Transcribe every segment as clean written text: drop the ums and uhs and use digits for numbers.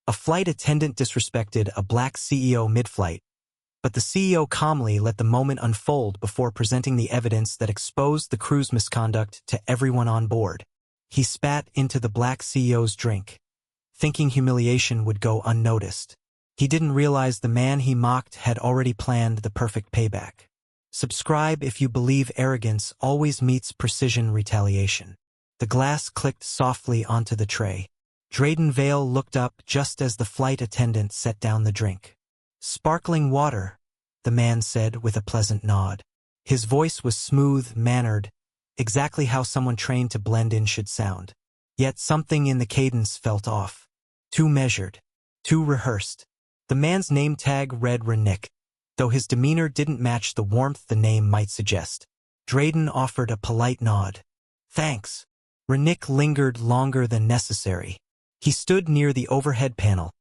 A flight attendant disrespected a black CEO mid-flight, but the CEO calmly let the moment unfold before presenting the evidence that exposed the crew's misconduct to everyone on board. He spat into the black CEO's drink, thinking humiliation would go unnoticed. He didn't realize the man he mocked had already planned the perfect payback. Subscribe if you believe arrogance always meets precision retaliation. The glass clicked softly onto the tray. Drayden Vale looked up just as the flight attendant set down the drink. "Sparkling water," the man said with a pleasant nod. His voice was smooth-mannered, exactly how someone trained to blend in should sound. Yet something in the cadence felt off. Too measured. Too rehearsed. The man's name tag read Renick, though his demeanor didn't match the warmth the name might suggest. Drayden offered a polite nod. "Thanks." Renick lingered longer than necessary. He stood near the overhead panel,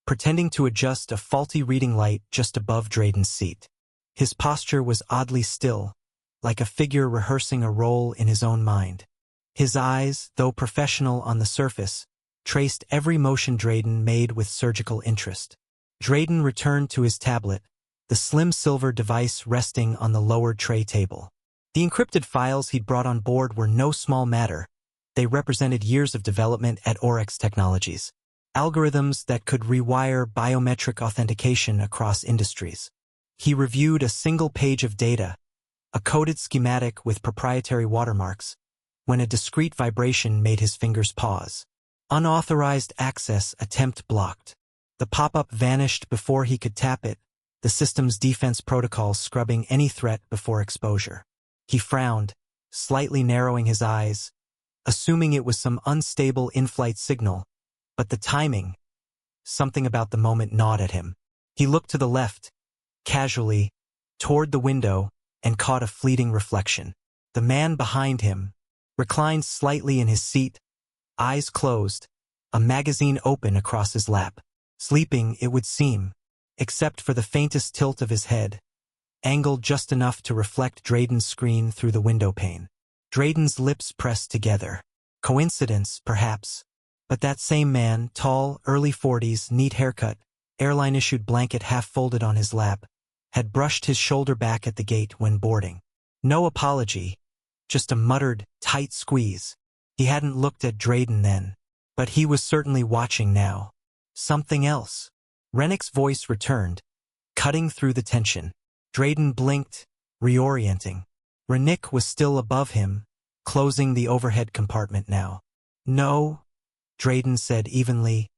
pretending to adjust a faulty reading light just above Drayden's seat. His posture was oddly still, like a figure rehearsing a role in his own mind. His eyes, though professional on the surface, traced every motion Drayden made with surgical interest. Drayden returned to his tablet, the slim silver device resting on the lower tray table. The encrypted files he'd brought on board were no small matter. They represented years of development at Oryx Technologies, algorithms that could rewire biometric authentication across industries. He reviewed a single page of data, a coded schematic with proprietary watermarks, when a discrete vibration made his fingers pause. Unauthorized access attempt blocked. The pop-up vanished before he could tap it, the system's defense protocol scrubbing any threat before exposure. He frowned, slightly narrowing his eyes, assuming it was some unstable in-flight signal, but the timing, something about the moment gnawed at him. He looked to the left, casually, toward the window, and caught a fleeting reflection. The man behind him, reclined slightly in his seat, eyes closed, a magazine open across his lap. Sleeping, it would seem, except for the faintest tilt of his head, angled just enough to reflect Drayden's screen through the window pane. Drayden's lips pressed together. Coincidence, perhaps, but that same man, tall, early 40s, neat haircut, airline-issued blanket half-folded on his lap, had brushed his shoulder back at the gate when boarding. No apology, just a muttered, tight squeeze. He hadn't looked at Drayden then, but he was certainly watching now. Something else. Rennick's voice returned, cutting through the tension. Drayden blinked, reorienting. Renick was still above him, closing the overhead compartment now. "No," Drayden said evenly.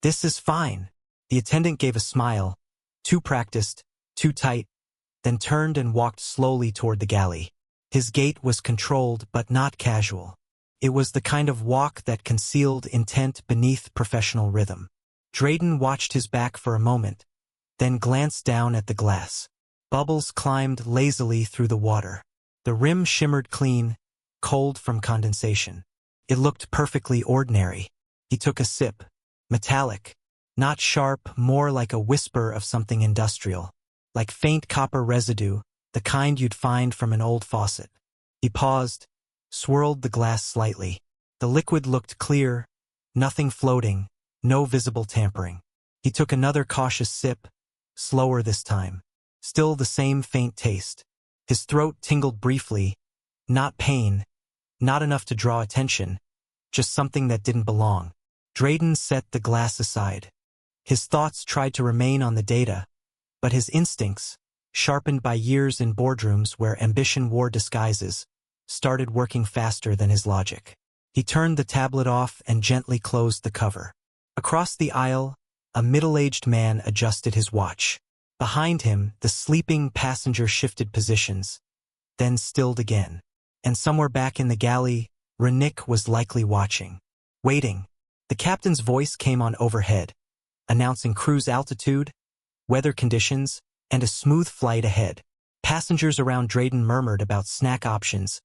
"This is fine." The attendant gave a smile, too practiced, too tight, then turned and walked slowly toward the galley. His gait was controlled but not casual. It was the kind of walk that concealed intent beneath professional rhythm. Drayden watched his back for a moment, then glanced down at the glass. Bubbles climbed lazily through the water. The rim shimmered clean, cold from condensation. It looked perfectly ordinary. He took a sip. Metallic. Not sharp, more like a whisper of something industrial. Like faint copper residue, the kind you'd find from an old faucet. He paused, swirled the glass slightly. The liquid looked clear, nothing floating, no visible tampering. He took another cautious sip, slower this time. Still the same faint taste. His throat tingled briefly, not pain, not enough to draw attention, just something that didn't belong. Drayden set the glass aside. His thoughts tried to remain on the data, but his instincts, sharpened by years in boardrooms where ambition wore disguises, started working faster than his logic. He turned the tablet off and gently closed the cover. Across the aisle, a middle-aged man adjusted his watch. Behind him, the sleeping passenger shifted positions, then stilled again. And somewhere back in the galley, Renick was likely watching. Waiting. The captain's voice came on overhead, announcing cruise altitude, weather conditions, and a smooth flight ahead. Passengers around Drayden murmured about snack options,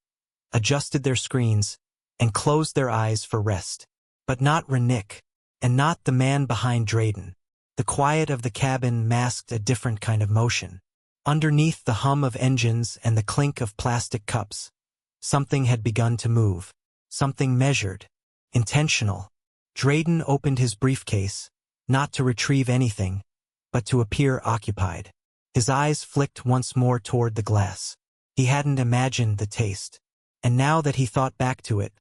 adjusted their screens, and closed their eyes for rest. But not Renick, and not the man behind Drayden. The quiet of the cabin masked a different kind of motion. Underneath the hum of engines and the clink of plastic cups, something had begun to move. Something measured, intentional. Drayden opened his briefcase, not to retrieve anything, but to appear occupied. His eyes flicked once more toward the glass. He hadn't imagined the taste. And now that he thought back to it,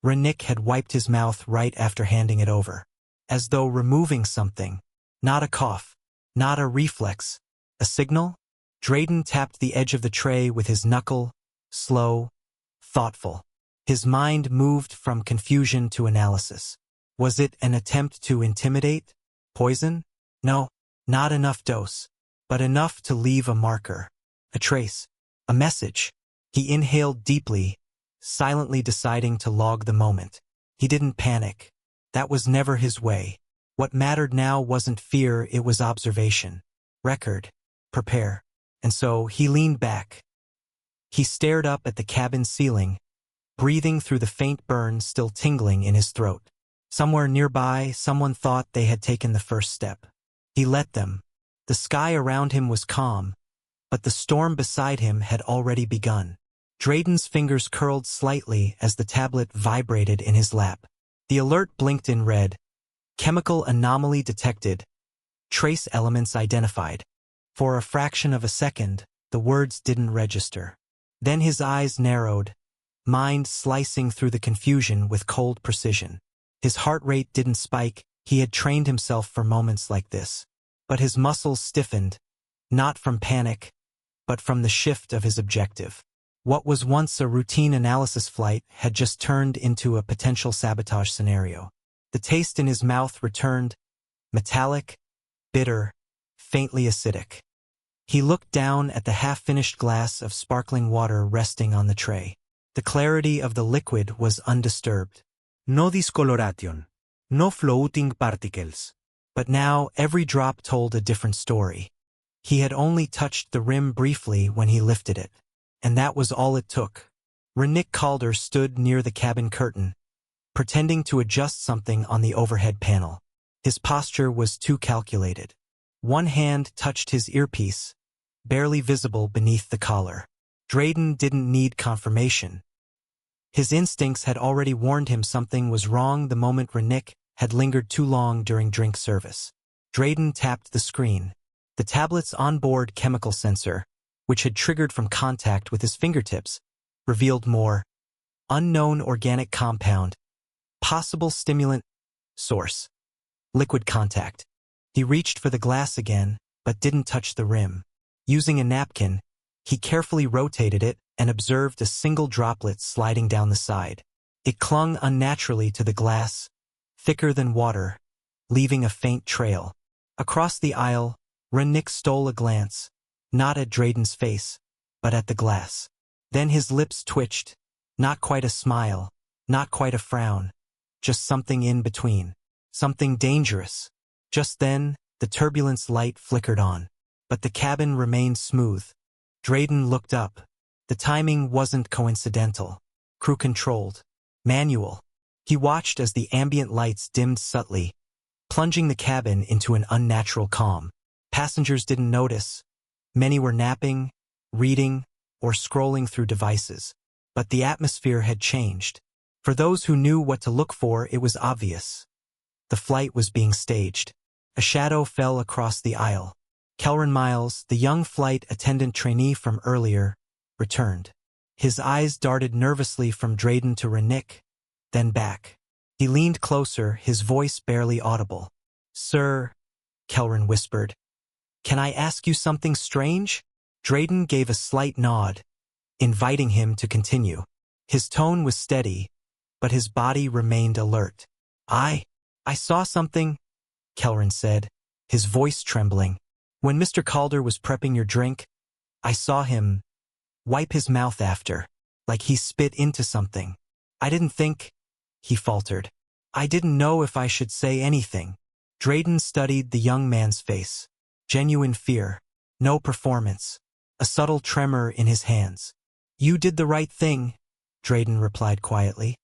Renick had wiped his mouth right after handing it over. As though removing something. Not a cough. Not a reflex. A signal? Drayden tapped the edge of the tray with his knuckle, slow, thoughtful. His mind moved from confusion to analysis. Was it an attempt to intimidate? Poison? No, not enough dose, but enough to leave a marker. A trace. A message. He inhaled deeply, silently deciding to log the moment. He didn't panic. That was never his way. What mattered now wasn't fear, it was observation. Record. Prepare. And so he leaned back. He stared up at the cabin ceiling, breathing through the faint burn still tingling in his throat. Somewhere nearby, someone thought they had taken the first step. He let them. The sky around him was calm, but the storm beside him had already begun. Drayden's fingers curled slightly as the tablet vibrated in his lap. The alert blinked in red. Chemical anomaly detected. Trace elements identified. For a fraction of a second, the words didn't register. Then his eyes narrowed, mind slicing through the confusion with cold precision. His heart rate didn't spike, he had trained himself for moments like this. But his muscles stiffened, not from panic, but from the shift of his objective. What was once a routine analysis flight had just turned into a potential sabotage scenario. The taste in his mouth returned, metallic, bitter, faintly acidic. He looked down at the half-finished glass of sparkling water resting on the tray. The clarity of the liquid was undisturbed. No discoloration. No floating particles. But now every drop told a different story. He had only touched the rim briefly when he lifted it. And that was all it took. Renick Calder stood near the cabin curtain, pretending to adjust something on the overhead panel. His posture was too calculated. One hand touched his earpiece, barely visible beneath the collar. Drayden didn't need confirmation. His instincts had already warned him something was wrong the moment Renick had lingered too long during drink service. Drayden tapped the screen. The tablet's onboard chemical sensor, which had triggered from contact with his fingertips, revealed more. Unknown organic compound. Possible stimulant. Source. Liquid contact. He reached for the glass again, but didn't touch the rim. Using a napkin, he carefully rotated it and observed a single droplet sliding down the side. It clung unnaturally to the glass, thicker than water, leaving a faint trail. Across the aisle, Renick stole a glance, not at Drayden's face, but at the glass. Then his lips twitched, not quite a smile, not quite a frown, just something in between, something dangerous. Just then, the turbulence light flickered on, but the cabin remained smooth. Drayden looked up. The timing wasn't coincidental. Crew-controlled. Manual. He watched as the ambient lights dimmed subtly, plunging the cabin into an unnatural calm. Passengers didn't notice. Many were napping, reading, or scrolling through devices. But the atmosphere had changed. For those who knew what to look for, it was obvious. The flight was being staged. A shadow fell across the aisle. Kelron Miles, the young flight attendant trainee from earlier, returned. His eyes darted nervously from Drayden to Renick, then back. He leaned closer, his voice barely audible. "Sir," Kelron whispered, "can I ask you something strange?" Drayden gave a slight nod, inviting him to continue. His tone was steady, but his body remained alert. I saw something," Kelron said, his voice trembling. "When Mr. Calder was prepping your drink, I saw him wipe his mouth after, like he spit into something. I didn't think," he faltered. "I didn't know if I should say anything." Drayden studied the young man's face. Genuine fear. No performance. A subtle tremor in his hands. "You did the right thing," Drayden replied quietly,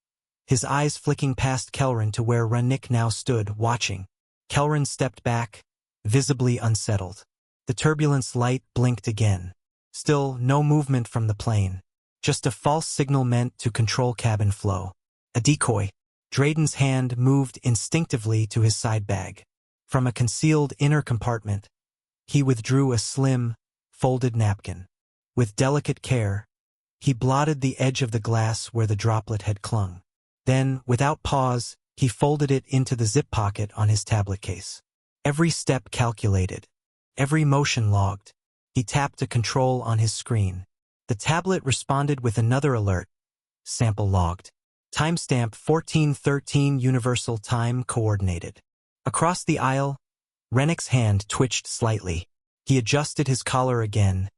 his eyes flicking past Kelron to where Renick now stood, watching. Kelron stepped back, visibly unsettled. The turbulence light blinked again. Still, no movement from the plane. Just a false signal meant to control cabin flow. A decoy. Drayden's hand moved instinctively to his side bag. From a concealed inner compartment, he withdrew a slim, folded napkin. With delicate care, he blotted the edge of the glass where the droplet had clung. Then, without pause, he folded it into the zip pocket on his tablet case. Every step calculated, every motion logged. He tapped a control on his screen. The tablet responded with another alert. Sample logged. Timestamp 1413 Universal Time Coordinated. Across the aisle, Rennick's hand twitched slightly. He adjusted his collar again,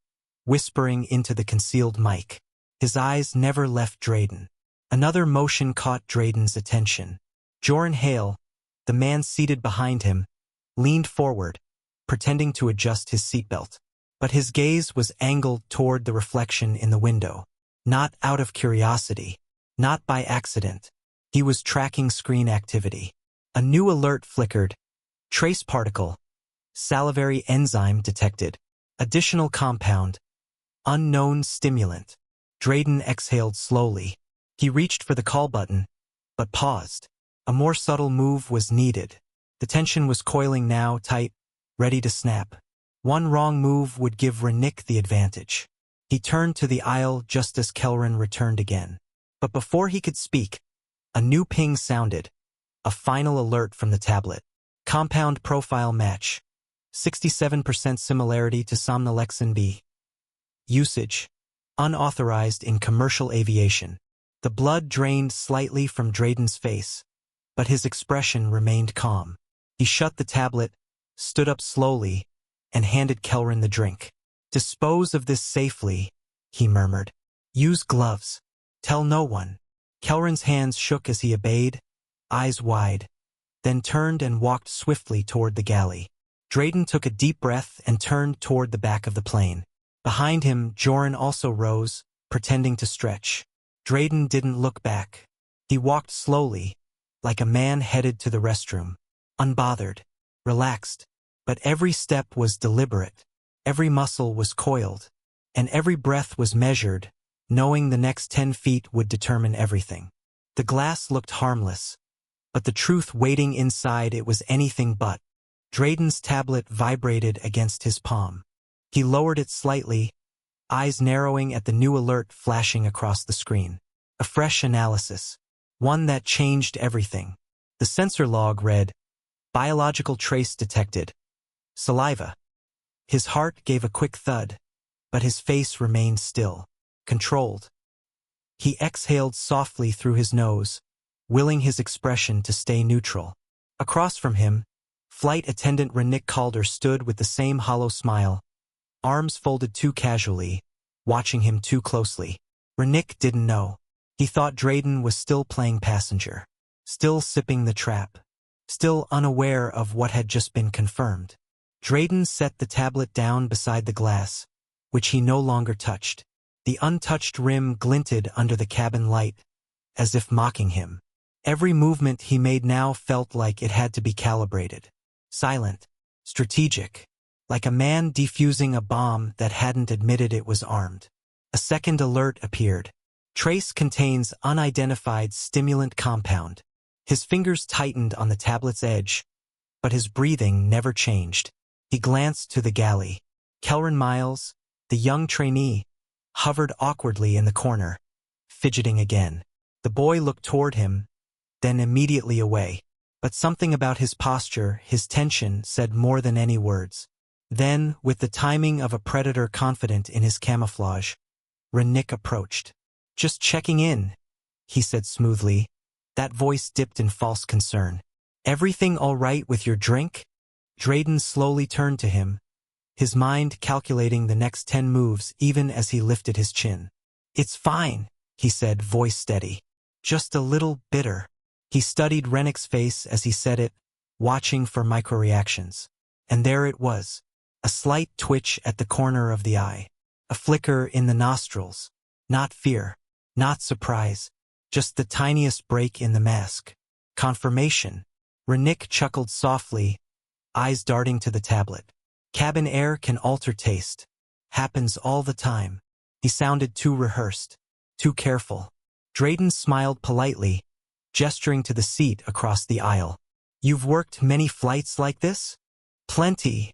whispering into the concealed mic. His eyes never left Drayden. Another motion caught Drayden's attention. Joran Hale, the man seated behind him, leaned forward, pretending to adjust his seatbelt. But his gaze was angled toward the reflection in the window. Not out of curiosity, not by accident. He was tracking screen activity. A new alert flickered. Trace particle. Salivary enzyme detected. Additional compound. Unknown stimulant. Drayden exhaled slowly. He reached for the call button, but paused. A more subtle move was needed. The tension was coiling now, tight, ready to snap. One wrong move would give Rennick the advantage. He turned to the aisle just as Kelrin returned again. But before he could speak, a new ping sounded. A final alert from the tablet. Compound profile match. 67% similarity to somnolexin B. Usage. Unauthorized in commercial aviation. The blood drained slightly from Drayden's face, but his expression remained calm. He shut the tablet, stood up slowly, and handed Kelrin the drink. Dispose of this safely, he murmured. Use gloves. Tell no one. Kelrin's hands shook as he obeyed, eyes wide, then turned and walked swiftly toward the galley. Drayden took a deep breath and turned toward the back of the plane. Behind him, Joran also rose, pretending to stretch. Drayden didn't look back. He walked slowly, like a man headed to the restroom. Unbothered, relaxed, but every step was deliberate. Every muscle was coiled, and every breath was measured, knowing the next 10 feet would determine everything. The glass looked harmless, but the truth waiting inside it was anything but. Drayden's tablet vibrated against his palm. He lowered it slightly, eyes narrowing at the new alert flashing across the screen. A fresh analysis, one that changed everything. The sensor log read, biological trace detected. Saliva. His heart gave a quick thud, but his face remained still, controlled. He exhaled softly through his nose, willing his expression to stay neutral. Across from him, Flight Attendant Rennick Calder stood with the same hollow smile, arms folded too casually, watching him too closely. Rennick didn't know. He thought Drayden was still playing passenger, still sipping the trap, still unaware of what had just been confirmed. Drayden set the tablet down beside the glass, which he no longer touched. The untouched rim glinted under the cabin light, as if mocking him. Every movement he made now felt like it had to be calibrated. Silent, strategic, like a man defusing a bomb that hadn't admitted it was armed. A second alert appeared. Trace contains unidentified stimulant compound. His fingers tightened on the tablet's edge, but his breathing never changed. He glanced to the galley. Kelrin Miles, the young trainee, hovered awkwardly in the corner, fidgeting again. The boy looked toward him, then immediately away. But something about his posture, his tension, said more than any words. Then, with the timing of a predator confident in his camouflage, Rennick approached. Just checking in, he said smoothly. That voice dipped in false concern. Everything all right with your drink? Drayden slowly turned to him, his mind calculating the next 10 moves even as he lifted his chin. It's fine, he said, voice steady. Just a little bitter. He studied Rennick's face as he said it, watching for microreactions. And there it was, a slight twitch at the corner of the eye, a flicker in the nostrils. Not fear, not surprise, just the tiniest break in the mask. Confirmation. Rennick chuckled softly, eyes darting to the tablet. Cabin air can alter taste. Happens all the time. He sounded too rehearsed, too careful. Drayden smiled politely, gesturing to the seat across the aisle. You've worked many flights like this? Plenty,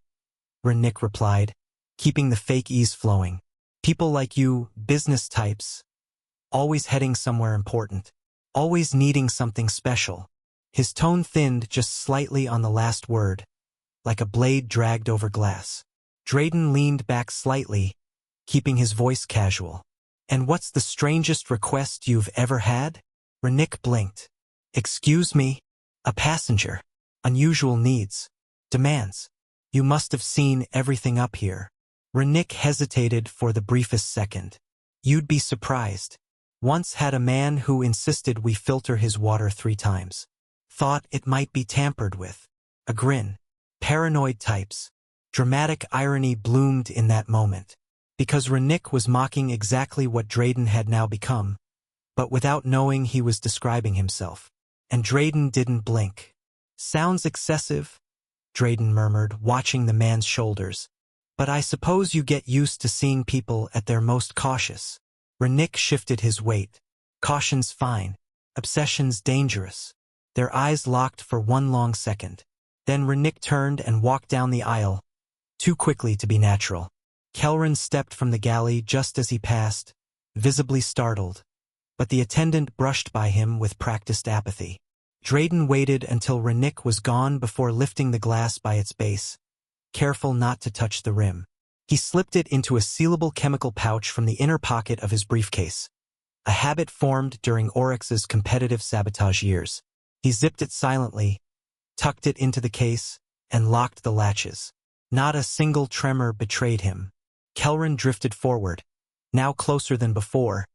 Renick replied, keeping the fake ease flowing. People like you, business types, always heading somewhere important, always needing something special. His tone thinned just slightly on the last word, like a blade dragged over glass. Drayden leaned back slightly, keeping his voice casual. And what's the strangest request you've ever had? Renick blinked. Excuse me? A passenger. Unusual needs. Demands. You must have seen everything up here. Renick hesitated for the briefest second. You'd be surprised. Once had a man who insisted we filter his water 3 times. Thought it might be tampered with. A grin. Paranoid types. Dramatic irony bloomed in that moment. Because Renick was mocking exactly what Drayden had now become, but without knowing he was describing himself. And Drayden didn't blink. Sounds excessive, Drayden murmured, watching the man's shoulders. But I suppose you get used to seeing people at their most cautious. Renick shifted his weight. Caution's fine. Obsession's dangerous. Their eyes locked for one long second. Then Renick turned and walked down the aisle, too quickly to be natural. Kelrin stepped from the galley just as he passed, visibly startled, but the attendant brushed by him with practiced apathy. Drayden waited until Renick was gone before lifting the glass by its base, careful not to touch the rim. He slipped it into a sealable chemical pouch from the inner pocket of his briefcase, a habit formed during Oryx's competitive sabotage years. He zipped it silently, tucked it into the case, and locked the latches. Not a single tremor betrayed him. Kelrin drifted forward, now closer than before,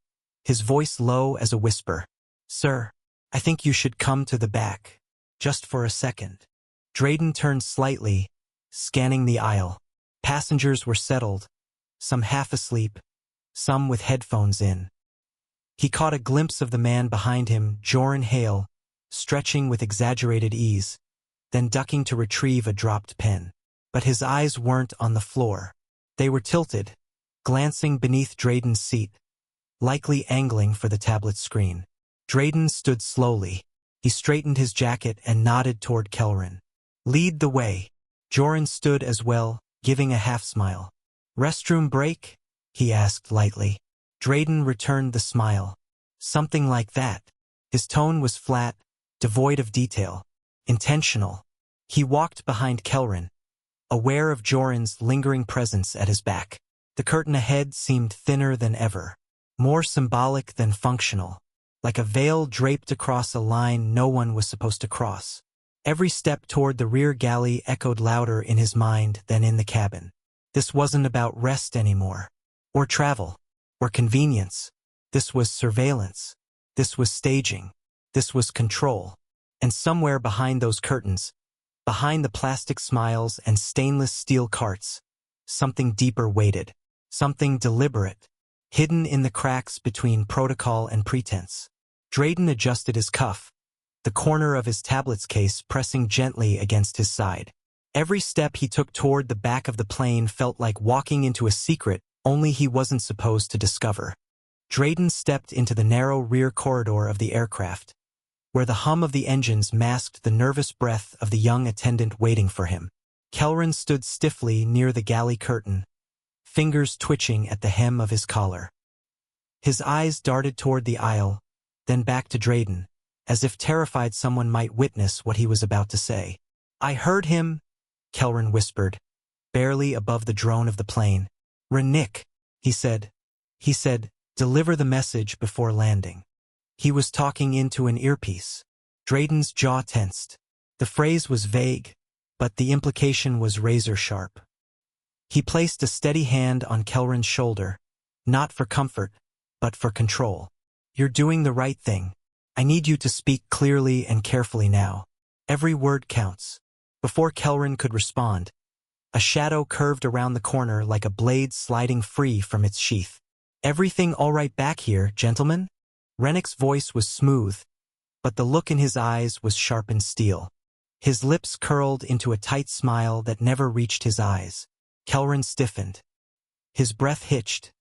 his voice low as a whisper. Sir, I think you should come to the back, just for a second. Drayden turned slightly, scanning the aisle. Passengers were settled, some half asleep, some with headphones in. He caught a glimpse of the man behind him, Joran Hale, stretching with exaggerated ease, then ducking to retrieve a dropped pen. But his eyes weren't on the floor. They were tilted, glancing beneath Drayden's seat, likely angling for the tablet screen. Drayden stood slowly. He straightened his jacket and nodded toward Kelrin. Lead the way. Joran stood as well, giving a half-smile. Restroom break? He asked lightly. Drayden returned the smile. Something like that. His tone was flat, devoid of detail. Intentional. He walked behind Kelrin, aware of Joran's lingering presence at his back. The curtain ahead seemed thinner than ever, more symbolic than functional, like a veil draped across a line no one was supposed to cross. Every step toward the rear galley echoed louder in his mind than in the cabin. This wasn't about rest anymore, or travel, or convenience. This was surveillance. This was staging. This was control. And somewhere behind those curtains, behind the plastic smiles and stainless steel carts, something deeper waited, something deliberate, hidden in the cracks between protocol and pretense. Drayden adjusted his cuff, the corner of his tablet's case pressing gently against his side. Every step he took toward the back of the plane felt like walking into a secret only he wasn't supposed to discover. Drayden stepped into the narrow rear corridor of the aircraft, where the hum of the engines masked the nervous breath of the young attendant waiting for him. Kelrin stood stiffly near the galley curtain, fingers twitching at the hem of his collar. His eyes darted toward the aisle, then back to Drayden, as if terrified someone might witness what he was about to say. I heard him, Kelrin whispered, barely above the drone of the plane. Renick, he said, deliver the message before landing. He was talking into an earpiece. Drayden's jaw tensed. The phrase was vague, but the implication was razor-sharp. He placed a steady hand on Kelrin's shoulder, not for comfort, but for control. You're doing the right thing. I need you to speak clearly and carefully now. Every word counts. Before Kelrin could respond, a shadow curved around the corner like a blade sliding free from its sheath. Everything all right back here, gentlemen? Renick's voice was smooth, but the look in his eyes was sharpened steel. His lips curled into a tight smile that never reached his eyes. Kelrin stiffened. His breath hitched,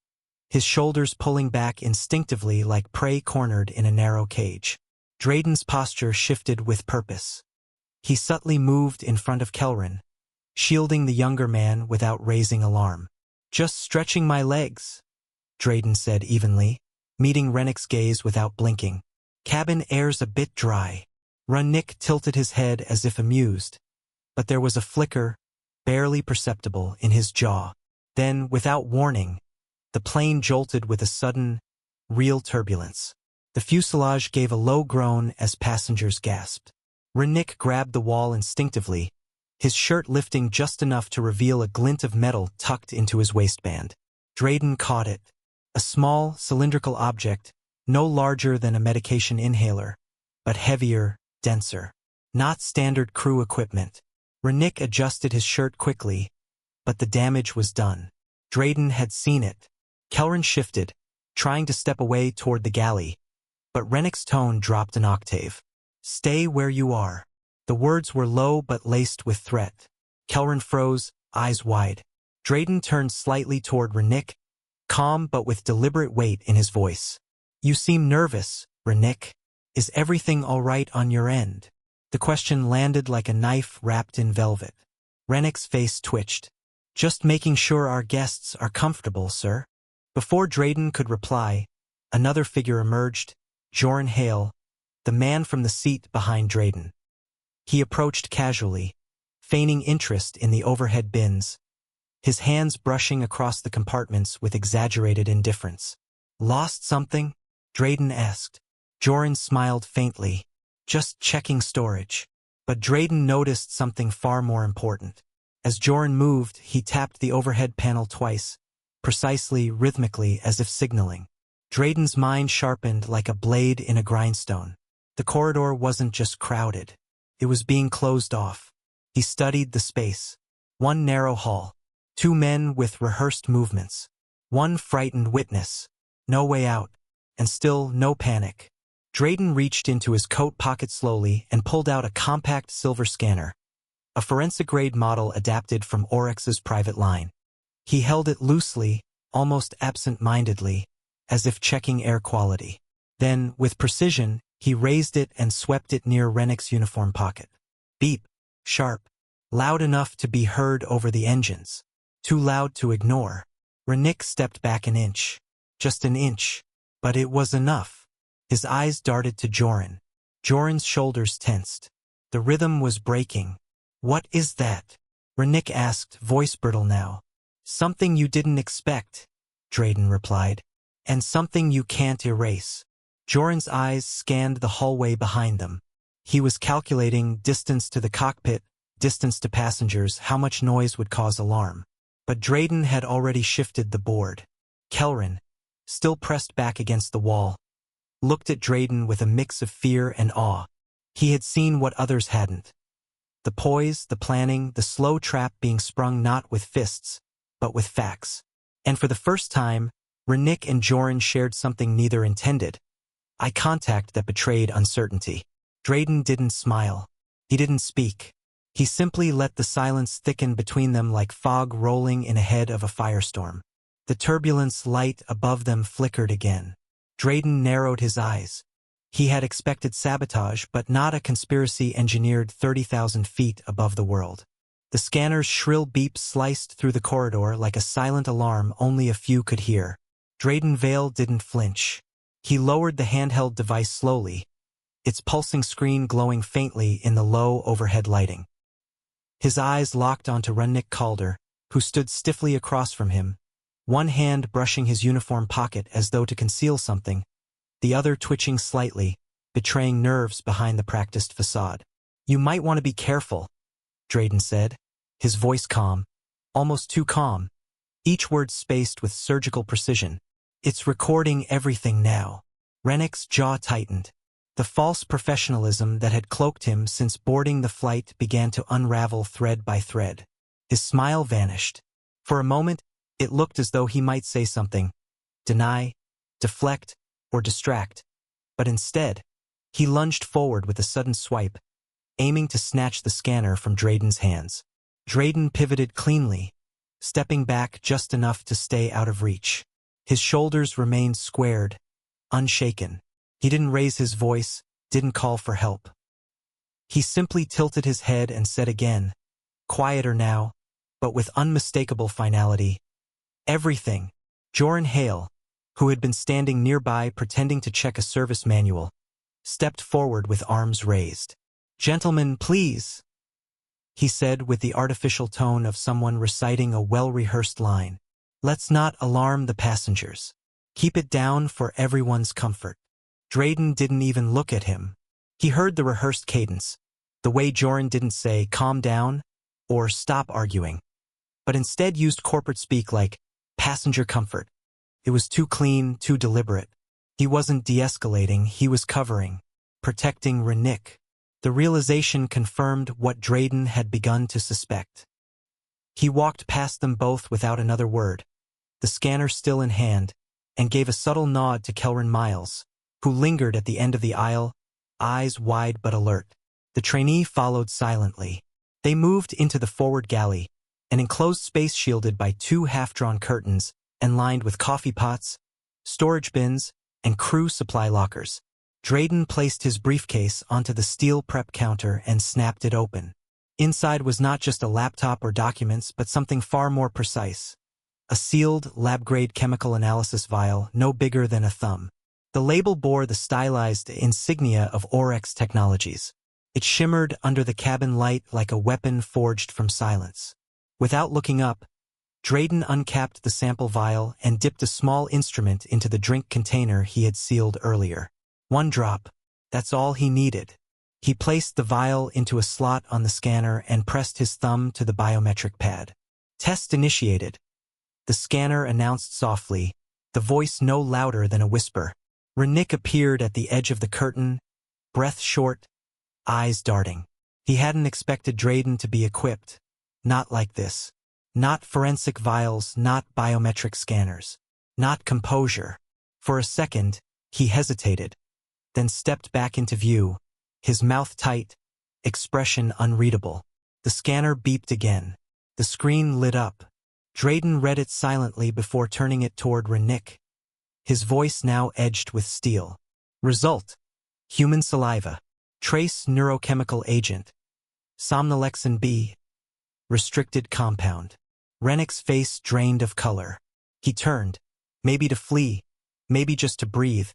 his shoulders pulling back instinctively like prey cornered in a narrow cage. Drayden's posture shifted with purpose. He subtly moved in front of Kelrin, shielding the younger man without raising alarm. "Just stretching my legs," Drayden said evenly, meeting Rennick's gaze without blinking. "Cabin air's a bit dry." Rennick tilted his head as if amused, but there was a flicker, barely perceptible, in his jaw. Then, without warning, the plane jolted with a sudden, real turbulence. The fuselage gave a low groan as passengers gasped. Rennick grabbed the wall instinctively, his shirt lifting just enough to reveal a glint of metal tucked into his waistband. Drayden caught it. A small, cylindrical object, no larger than a medication inhaler, but heavier, denser. Not standard crew equipment. Rennick adjusted his shirt quickly, but the damage was done. Drayden had seen it. Kelrin shifted, trying to step away toward the galley, but Rennick's tone dropped an octave. "Stay where you are." The words were low but laced with threat. Kelrin froze, eyes wide. Drayden turned slightly toward Rennick, calm but with deliberate weight in his voice. "You seem nervous, Rennick. Is everything all right on your end?" The question landed like a knife wrapped in velvet. Rennick's face twitched. "Just making sure our guests are comfortable, sir." Before Drayden could reply, another figure emerged, Joran Hale, the man from the seat behind Drayden. He approached casually, feigning interest in the overhead bins, his hands brushing across the compartments with exaggerated indifference. "Lost something?" Drayden asked. Joran smiled faintly. "Just checking storage." But Drayden noticed something far more important. As Joran moved, he tapped the overhead panel twice, precisely, rhythmically, as if signaling. Drayden's mind sharpened like a blade in a grindstone. The corridor wasn't just crowded. It was being closed off. He studied the space. One narrow hall. Two men with rehearsed movements. One frightened witness. No way out. And still no panic. Drayden reached into his coat pocket slowly and pulled out a compact silver scanner, a forensic-grade model adapted from Oryx's private line. He held it loosely, almost absent-mindedly, as if checking air quality. Then, with precision, he raised it and swept it near Rennick's uniform pocket. Beep. Sharp. Loud enough to be heard over the engines. Too loud to ignore. Rennick stepped back an inch. Just an inch. But it was enough. His eyes darted to Joran. Joran's shoulders tensed. The rhythm was breaking. "What is that?" Rennick asked, voice brittle now. "Something you didn't expect," Drayden replied. "And something you can't erase." Joran's eyes scanned the hallway behind them. He was calculating distance to the cockpit, distance to passengers, how much noise would cause alarm. But Drayden had already shifted the board. Kelrin, still pressed back against the wall, looked at Drayden with a mix of fear and awe. He had seen what others hadn't. The poise, the planning, the slow trap being sprung not with fists, but with facts. And for the first time, Rennick and Joran shared something neither intended. Eye contact that betrayed uncertainty. Drayden didn't smile. He didn't speak. He simply let the silence thicken between them like fog rolling in ahead of a firestorm. The turbulence light above them flickered again. Drayden narrowed his eyes. He had expected sabotage, but not a conspiracy engineered 30,000 feet above the world. The scanner's shrill beep sliced through the corridor like a silent alarm only a few could hear. Drayden Vale didn't flinch. He lowered the handheld device slowly, its pulsing screen glowing faintly in the low overhead lighting. His eyes locked onto Rennick Calder, who stood stiffly across from him, one hand brushing his uniform pocket as though to conceal something, the other twitching slightly, betraying nerves behind the practiced facade. "You might want to be careful," Drayden said, his voice calm, almost too calm, each word spaced with surgical precision. "It's recording everything now." Rennick's jaw tightened. The false professionalism that had cloaked him since boarding the flight began to unravel thread by thread. His smile vanished. For a moment, it looked as though he might say something, deny, deflect, or distract. But instead, he lunged forward with a sudden swipe, aiming to snatch the scanner from Drayden's hands. Drayden pivoted cleanly, stepping back just enough to stay out of reach. His shoulders remained squared, unshaken. He didn't raise his voice, didn't call for help. He simply tilted his head and said again, quieter now, but with unmistakable finality, everything. Joran Hale, who had been standing nearby pretending to check a service manual, stepped forward with arms raised. Gentlemen, please, he said with the artificial tone of someone reciting a well-rehearsed line. Let's not alarm the passengers. Keep it down for everyone's comfort. Drayden didn't even look at him. He heard the rehearsed cadence, the way Joran didn't say, calm down, or stop arguing, but instead used corporate speak like, passenger comfort. It was too clean, too deliberate. He wasn't de-escalating, he was covering, protecting Renick. The realization confirmed what Drayden had begun to suspect. He walked past them both without another word, the scanner still in hand, and gave a subtle nod to Kelrin Miles, who lingered at the end of the aisle, eyes wide but alert. The trainee followed silently. They moved into the forward galley, an enclosed space shielded by 2 half-drawn curtains and lined with coffee pots, storage bins, and crew supply lockers. Drayden placed his briefcase onto the steel prep counter and snapped it open. Inside was not just a laptop or documents, but something far more precise. A sealed, lab-grade chemical analysis vial no bigger than a thumb. The label bore the stylized insignia of Orex Technologies. It shimmered under the cabin light like a weapon forged from silence. Without looking up, Drayden uncapped the sample vial and dipped a small instrument into the drink container he had sealed earlier. 1 drop. That's all he needed. He placed the vial into a slot on the scanner and pressed his thumb to the biometric pad. Test initiated. The scanner announced softly, the voice no louder than a whisper. Renick appeared at the edge of the curtain, breath short, eyes darting. He hadn't expected Drayden to be equipped. Not like this. Not forensic vials, not biometric scanners. Not composure. For a second, he hesitated, then stepped back into view, his mouth tight, expression unreadable. The scanner beeped again. The screen lit up. Drayden read it silently before turning it toward Renick, his voice now edged with steel. Result: human saliva. Trace neurochemical agent. Somnolexin B. Restricted compound. Renick's face drained of color. He turned, maybe to flee, maybe just to breathe,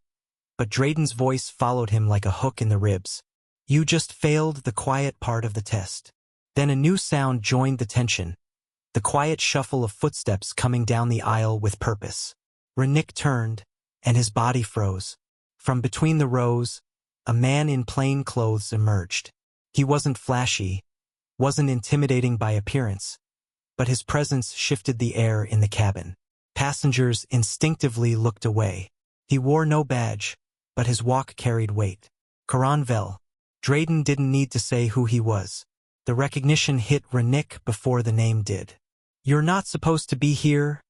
but Drayden's voice followed him like a hook in the ribs. You just failed the quiet part of the test. Then a new sound joined the tension, the quiet shuffle of footsteps coming down the aisle with purpose. Renick turned, and his body froze. From between the rows, a man in plain clothes emerged. He wasn't flashy, wasn't intimidating by appearance, but his presence shifted the air in the cabin. Passengers instinctively looked away. He wore no badge, but his walk carried weight. Karan Vel. Drayden didn't need to say who he was. The recognition hit Renick before the name did. You're not supposed to be here,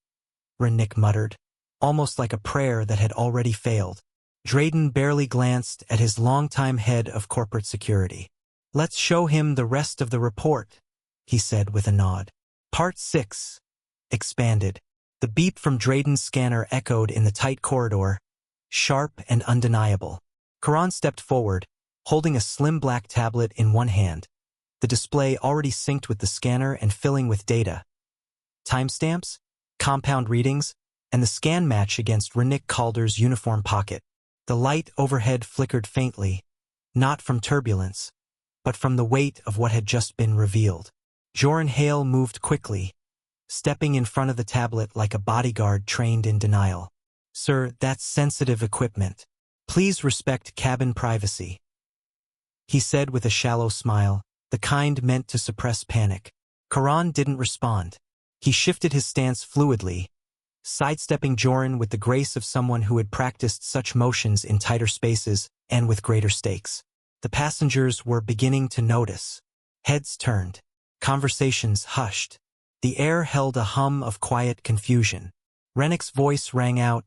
Renick muttered, almost like a prayer that had already failed. Drayden barely glanced at his longtime head of corporate security. Let's show him the rest of the report, he said with a nod. Part 6. Expanded. The beep from Drayden's scanner echoed in the tight corridor, sharp and undeniable. Karan stepped forward, holding a slim black tablet in one hand, the display already synced with the scanner and filling with data. Timestamps, compound readings, and the scan match against Renick Calder's uniform pocket. The light overhead flickered faintly, not from turbulence, but from the weight of what had just been revealed. Joran Hale moved quickly, stepping in front of the tablet like a bodyguard trained in denial. Sir, that's sensitive equipment. Please respect cabin privacy, he said with a shallow smile, the kind meant to suppress panic. Karan didn't respond. He shifted his stance fluidly, sidestepping Joran with the grace of someone who had practiced such motions in tighter spaces and with greater stakes. The passengers were beginning to notice. Heads turned. Conversations hushed. The air held a hum of quiet confusion. Renick's voice rang out,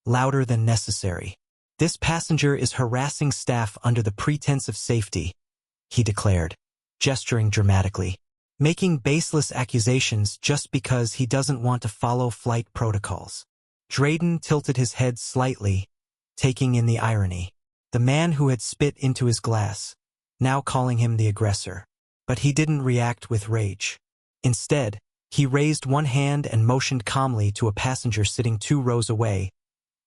louder than necessary. This passenger is harassing staff under the pretense of safety, he declared, gesturing dramatically, making baseless accusations just because he doesn't want to follow flight protocols. Drayden tilted his head slightly, taking in the irony. The man who had spit into his glass, now calling him the aggressor. But he didn't react with rage. Instead, he raised one hand and motioned calmly to a passenger sitting 2 rows away,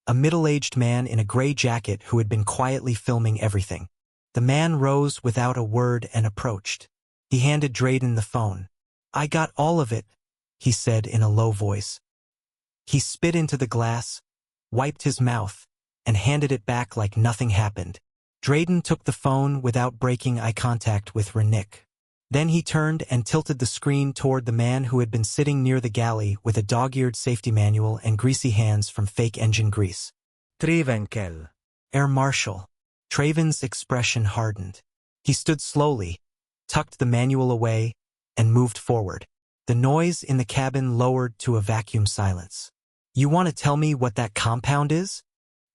a middle-aged man in a gray jacket who had been quietly filming everything. The man rose without a word and approached. He handed Drayden the phone. "I got all of it," he said in a low voice. He spit into the glass, wiped his mouth, and handed it back like nothing happened. Drayden took the phone without breaking eye contact with Renick. Then he turned and tilted the screen toward the man who had been sitting near the galley with a dog-eared safety manual and greasy hands from fake engine grease. Travenkel. Air Marshal. Traven's expression hardened. He stood slowly, tucked the manual away, and moved forward. The noise in the cabin lowered to a vacuum silence. "You want to tell me what that compound is?"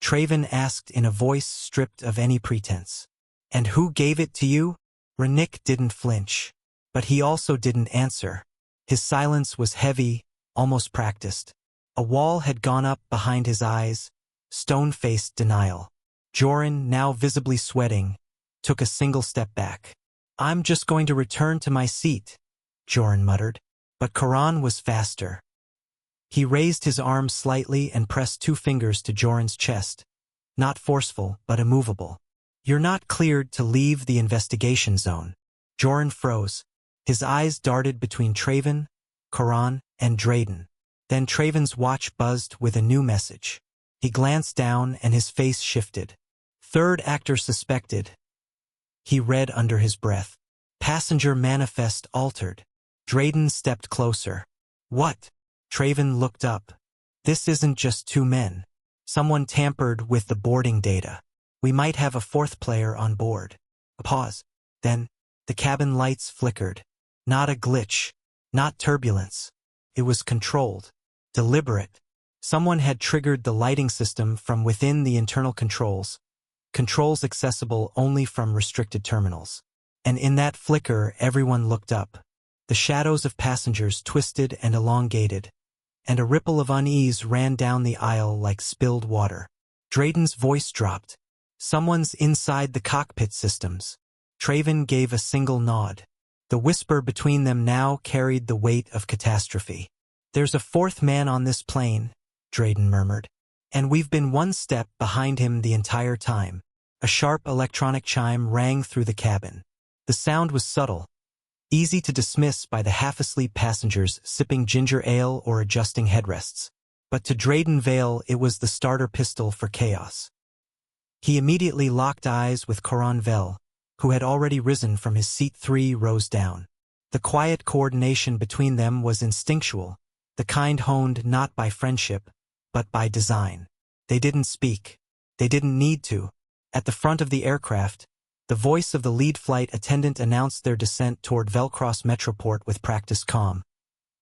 Traven asked in a voice stripped of any pretense. "And who gave it to you?" Renick didn't flinch, but he also didn't answer. His silence was heavy, almost practiced. A wall had gone up behind his eyes, stone-faced denial. Joran, now visibly sweating, took a single step back. "I'm just going to return to my seat," Joran muttered. But Karan was faster. He raised his arm slightly and pressed 2 fingers to Joran's chest. Not forceful, but immovable. "You're not cleared to leave the investigation zone." Joran froze. His eyes darted between Traven, Karan, and Drayden. Then Traven's watch buzzed with a new message. He glanced down and his face shifted. "Third actor suspected." He read under his breath. "Passenger manifest altered." Drayden stepped closer. "What?" Traven looked up. "This isn't just 2 men. Someone tampered with the boarding data. We might have a 4th player on board." A pause. Then, the cabin lights flickered. Not a glitch. Not turbulence. It was controlled. Deliberate. Someone had triggered the lighting system from within the internal controls. Controls accessible only from restricted terminals. And in that flicker, everyone looked up. The shadows of passengers twisted and elongated, and a ripple of unease ran down the aisle like spilled water. Drayden's voice dropped. "Someone's inside the cockpit systems." Traven gave a single nod. The whisper between them now carried the weight of catastrophe. "There's a 4th man on this plane," Drayden murmured. "And we've been 1 step behind him the entire time." A sharp electronic chime rang through the cabin. The sound was subtle, easy to dismiss by the half-asleep passengers sipping ginger ale or adjusting headrests. But to Drayden Vale it was the starter pistol for chaos. He immediately locked eyes with Coran Vell, who had already risen from his seat 3 rows down. The quiet coordination between them was instinctual, the kind honed not by friendship, but by design. They didn't speak. They didn't need to. At the front of the aircraft, the voice of the lead flight attendant announced their descent toward Velcross Metroport with practiced calm.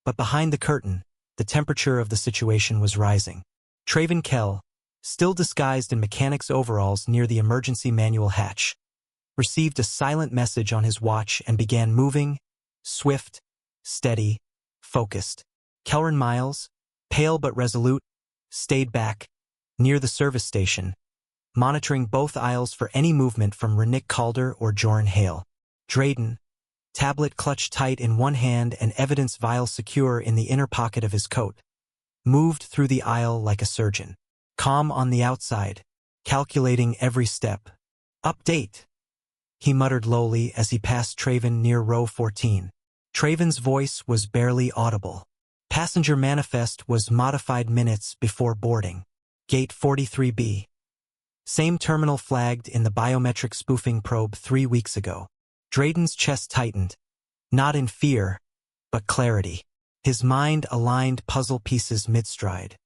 But behind the curtain, the temperature of the situation was rising. Traven Kell, still disguised in mechanic's overalls near the emergency manual hatch, received a silent message on his watch and began moving, swift, steady, focused. Kelran Miles, pale but resolute, stayed back, near the service station, monitoring both aisles for any movement from Renick Calder or Joran Hale. Drayden, tablet clutched tight in one hand and evidence vial secure in the inner pocket of his coat, moved through the aisle like a surgeon. Calm on the outside, calculating every step. "Update," he muttered lowly as he passed Traven near row 14. Traven's voice was barely audible. Passenger manifest was modified minutes before boarding. Gate 43B. Same terminal flagged in the biometric spoofing probe 3 weeks ago. Drayden's chest tightened, not in fear, but clarity. His mind aligned puzzle pieces mid-stride.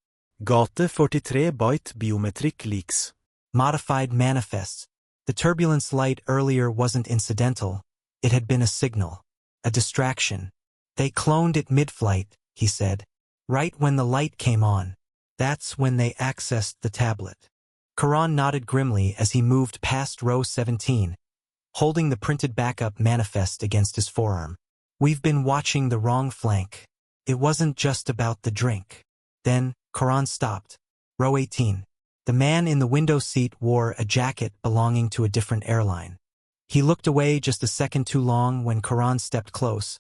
Gate 43 byte biometric leaks. Modified manifests. The turbulence light earlier wasn't incidental. It had been a signal, a distraction. "They cloned it mid-flight," he said. "Right when the light came on. That's when they accessed the tablet." Karan nodded grimly as he moved past row 17, holding the printed backup manifest against his forearm. "We've been watching the wrong flank. It wasn't just about the drink." Then, Karan stopped. Row 18. The man in the window seat wore a jacket belonging to a different airline. He looked away just a second too long when Karan stepped close,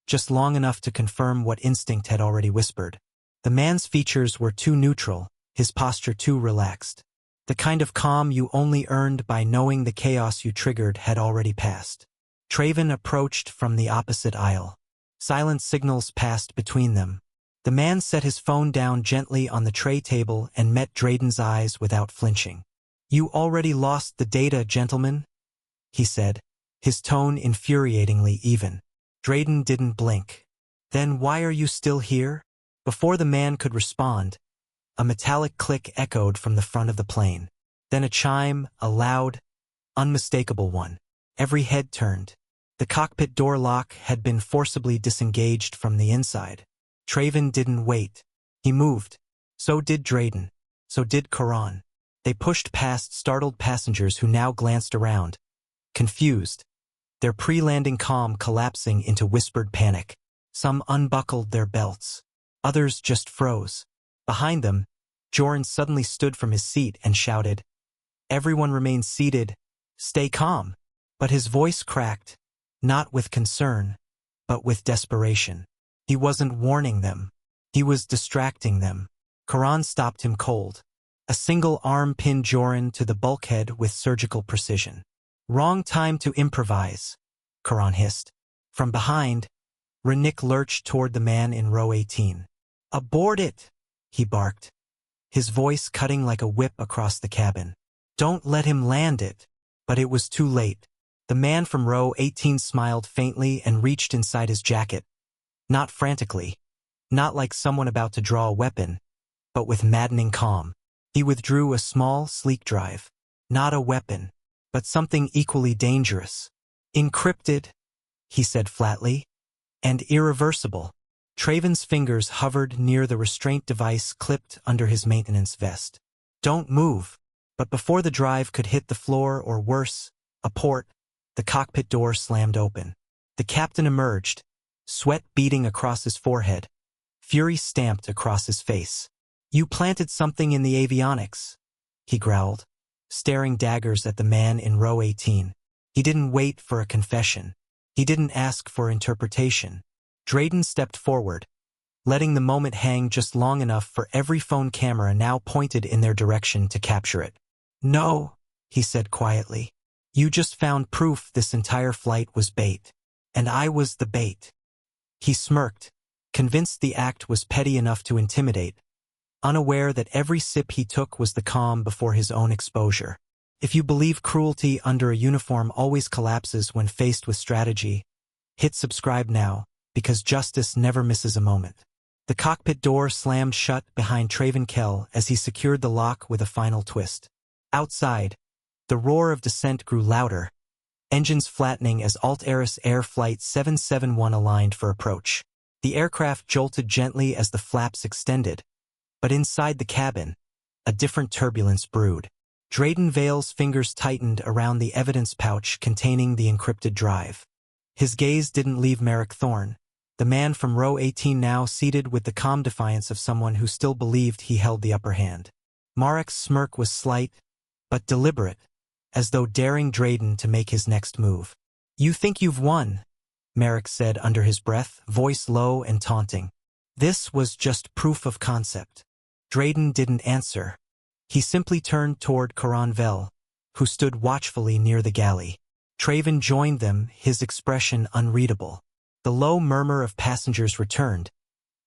just long enough to confirm what instinct had already whispered. The man's features were too neutral, his posture too relaxed. The kind of calm you only earned by knowing the chaos you triggered had already passed. Traven approached from the opposite aisle. Silent signals passed between them. The man set his phone down gently on the tray table and met Drayden's eyes without flinching. "You already lost the data, gentlemen," he said, his tone infuriatingly even. Drayden didn't blink. "Then why are you still here?" Before the man could respond, a metallic click echoed from the front of the plane. Then a chime, a loud, unmistakable one. Every head turned. The cockpit door lock had been forcibly disengaged from the inside. Traven didn't wait. He moved. So did Drayden. So did Karan. They pushed past startled passengers who now glanced around, confused, their pre-landing calm collapsing into whispered panic. Some unbuckled their belts. Others just froze. Behind them, Joran suddenly stood from his seat and shouted, "Everyone remain seated. Stay calm." But his voice cracked, not with concern, but with desperation. He wasn't warning them. He was distracting them. Karan stopped him cold. A single arm pinned Joran to the bulkhead with surgical precision. "Wrong time to improvise," Karan hissed. From behind, Renick lurched toward the man in row 18. "Aboard it," he barked, his voice cutting like a whip across the cabin. "Don't let him land it." But it was too late. The man from row 18 smiled faintly and reached inside his jacket. Not frantically, not like someone about to draw a weapon, but with maddening calm. He withdrew a small, sleek drive. Not a weapon, but something equally dangerous. "Encrypted," he said flatly, "and irreversible." Traven's fingers hovered near the restraint device clipped under his maintenance vest. "Don't move." But before the drive could hit the floor or worse, a port, the cockpit door slammed open. The captain emerged, sweat beading across his forehead, fury stamped across his face. "You planted something in the avionics," he growled, staring daggers at the man in row 18. He didn't wait for a confession. He didn't ask for interpretation. Drayden stepped forward, letting the moment hang just long enough for every phone camera now pointed in their direction to capture it. "No," he said quietly. "You just found proof this entire flight was bait. And I was the bait." He smirked, convinced the act was petty enough to intimidate, unaware that every sip he took was the calm before his own exposure. If you believe cruelty under a uniform always collapses when faced with strategy, hit subscribe now, because justice never misses a moment. The cockpit door slammed shut behind Traven Kell as he secured the lock with a final twist. Outside, the roar of descent grew louder, engines flattening as Alt-Aris Air Flight 771 aligned for approach. The aircraft jolted gently as the flaps extended, but inside the cabin, a different turbulence brewed. Drayden Vale's fingers tightened around the evidence pouch containing the encrypted drive. His gaze didn't leave Merrick Thorne, the man from row 18 now seated with the calm defiance of someone who still believed he held the upper hand. Marek's smirk was slight, but deliberate, as though daring Drayden to make his next move. "You think you've won," Merrick said under his breath, voice low and taunting. This was just proof of concept. Drayden didn't answer. He simply turned toward Karan Vel, who stood watchfully near the galley. Traven joined them, his expression unreadable. The low murmur of passengers returned,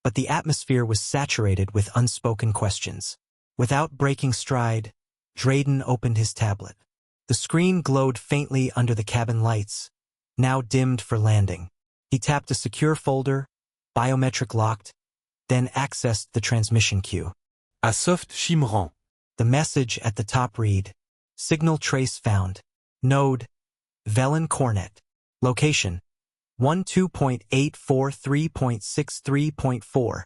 but the atmosphere was saturated with unspoken questions. Without breaking stride, Drayden opened his tablet. The screen glowed faintly under the cabin lights, now dimmed for landing. He tapped a secure folder, biometric locked, then accessed the transmission queue. À soft Chimran. The message at the top read, "Signal trace found. Node, Velen Cornet. Location, 12.843.63.4.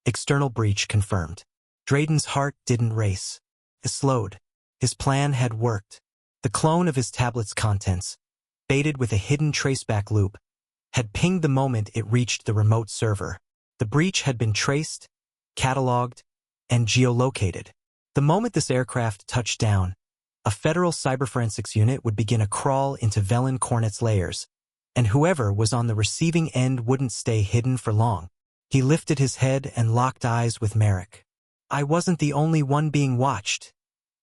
External breach confirmed." Drayden's heart didn't race. It slowed. His plan had worked. The clone of his tablet's contents, baited with a hidden traceback loop, had pinged the moment it reached the remote server. The breach had been traced, cataloged, and geolocated. The moment this aircraft touched down, A federal cyberforensics unit would begin a crawl into Velen Cornet's layers, and whoever was on the receiving end wouldn't stay hidden for long. He lifted his head and locked eyes with Merrick. "I wasn't the only one being watched,"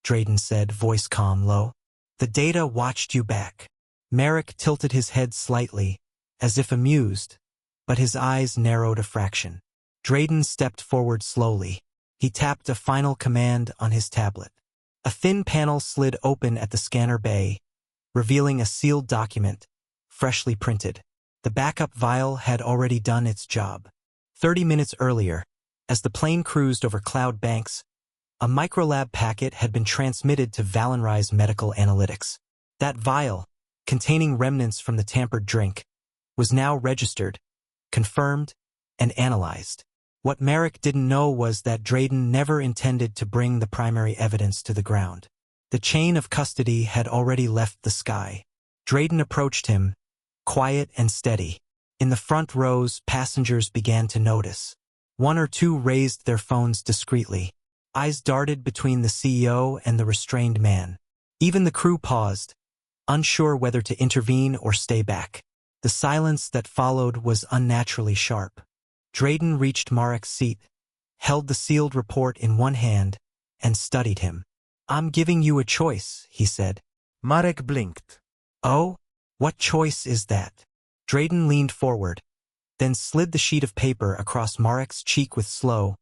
Drayden said, voice calm, low. "The data watched you back." Merrick tilted his head slightly, as if amused, but his eyes narrowed a fraction. Drayden stepped forward slowly. He tapped a final command on his tablet. A thin panel slid open at the scanner bay, revealing a sealed document, freshly printed. The backup vial had already done its job. 30 minutes earlier, as the plane cruised over cloud banks, a microlab packet had been transmitted to Valenry's medical analytics. That vial, containing remnants from the tampered drink, was now registered, confirmed, and analyzed. What Merrick didn't know was that Drayden never intended to bring the primary evidence to the ground. The chain of custody had already left the sky. Drayden approached him, quiet and steady. In the front rows, passengers began to notice. One or two raised their phones discreetly. Eyes darted between the CEO and the restrained man. Even the crew paused, unsure whether to intervene or stay back. The silence that followed was unnaturally sharp. Drayden reached Marek's seat, held the sealed report in one hand, and studied him. "I'm giving you a choice," he said. Marek blinked. "Oh? What choice is that?" Drayden leaned forward, then slid the sheet of paper across Marek's cheek with slow,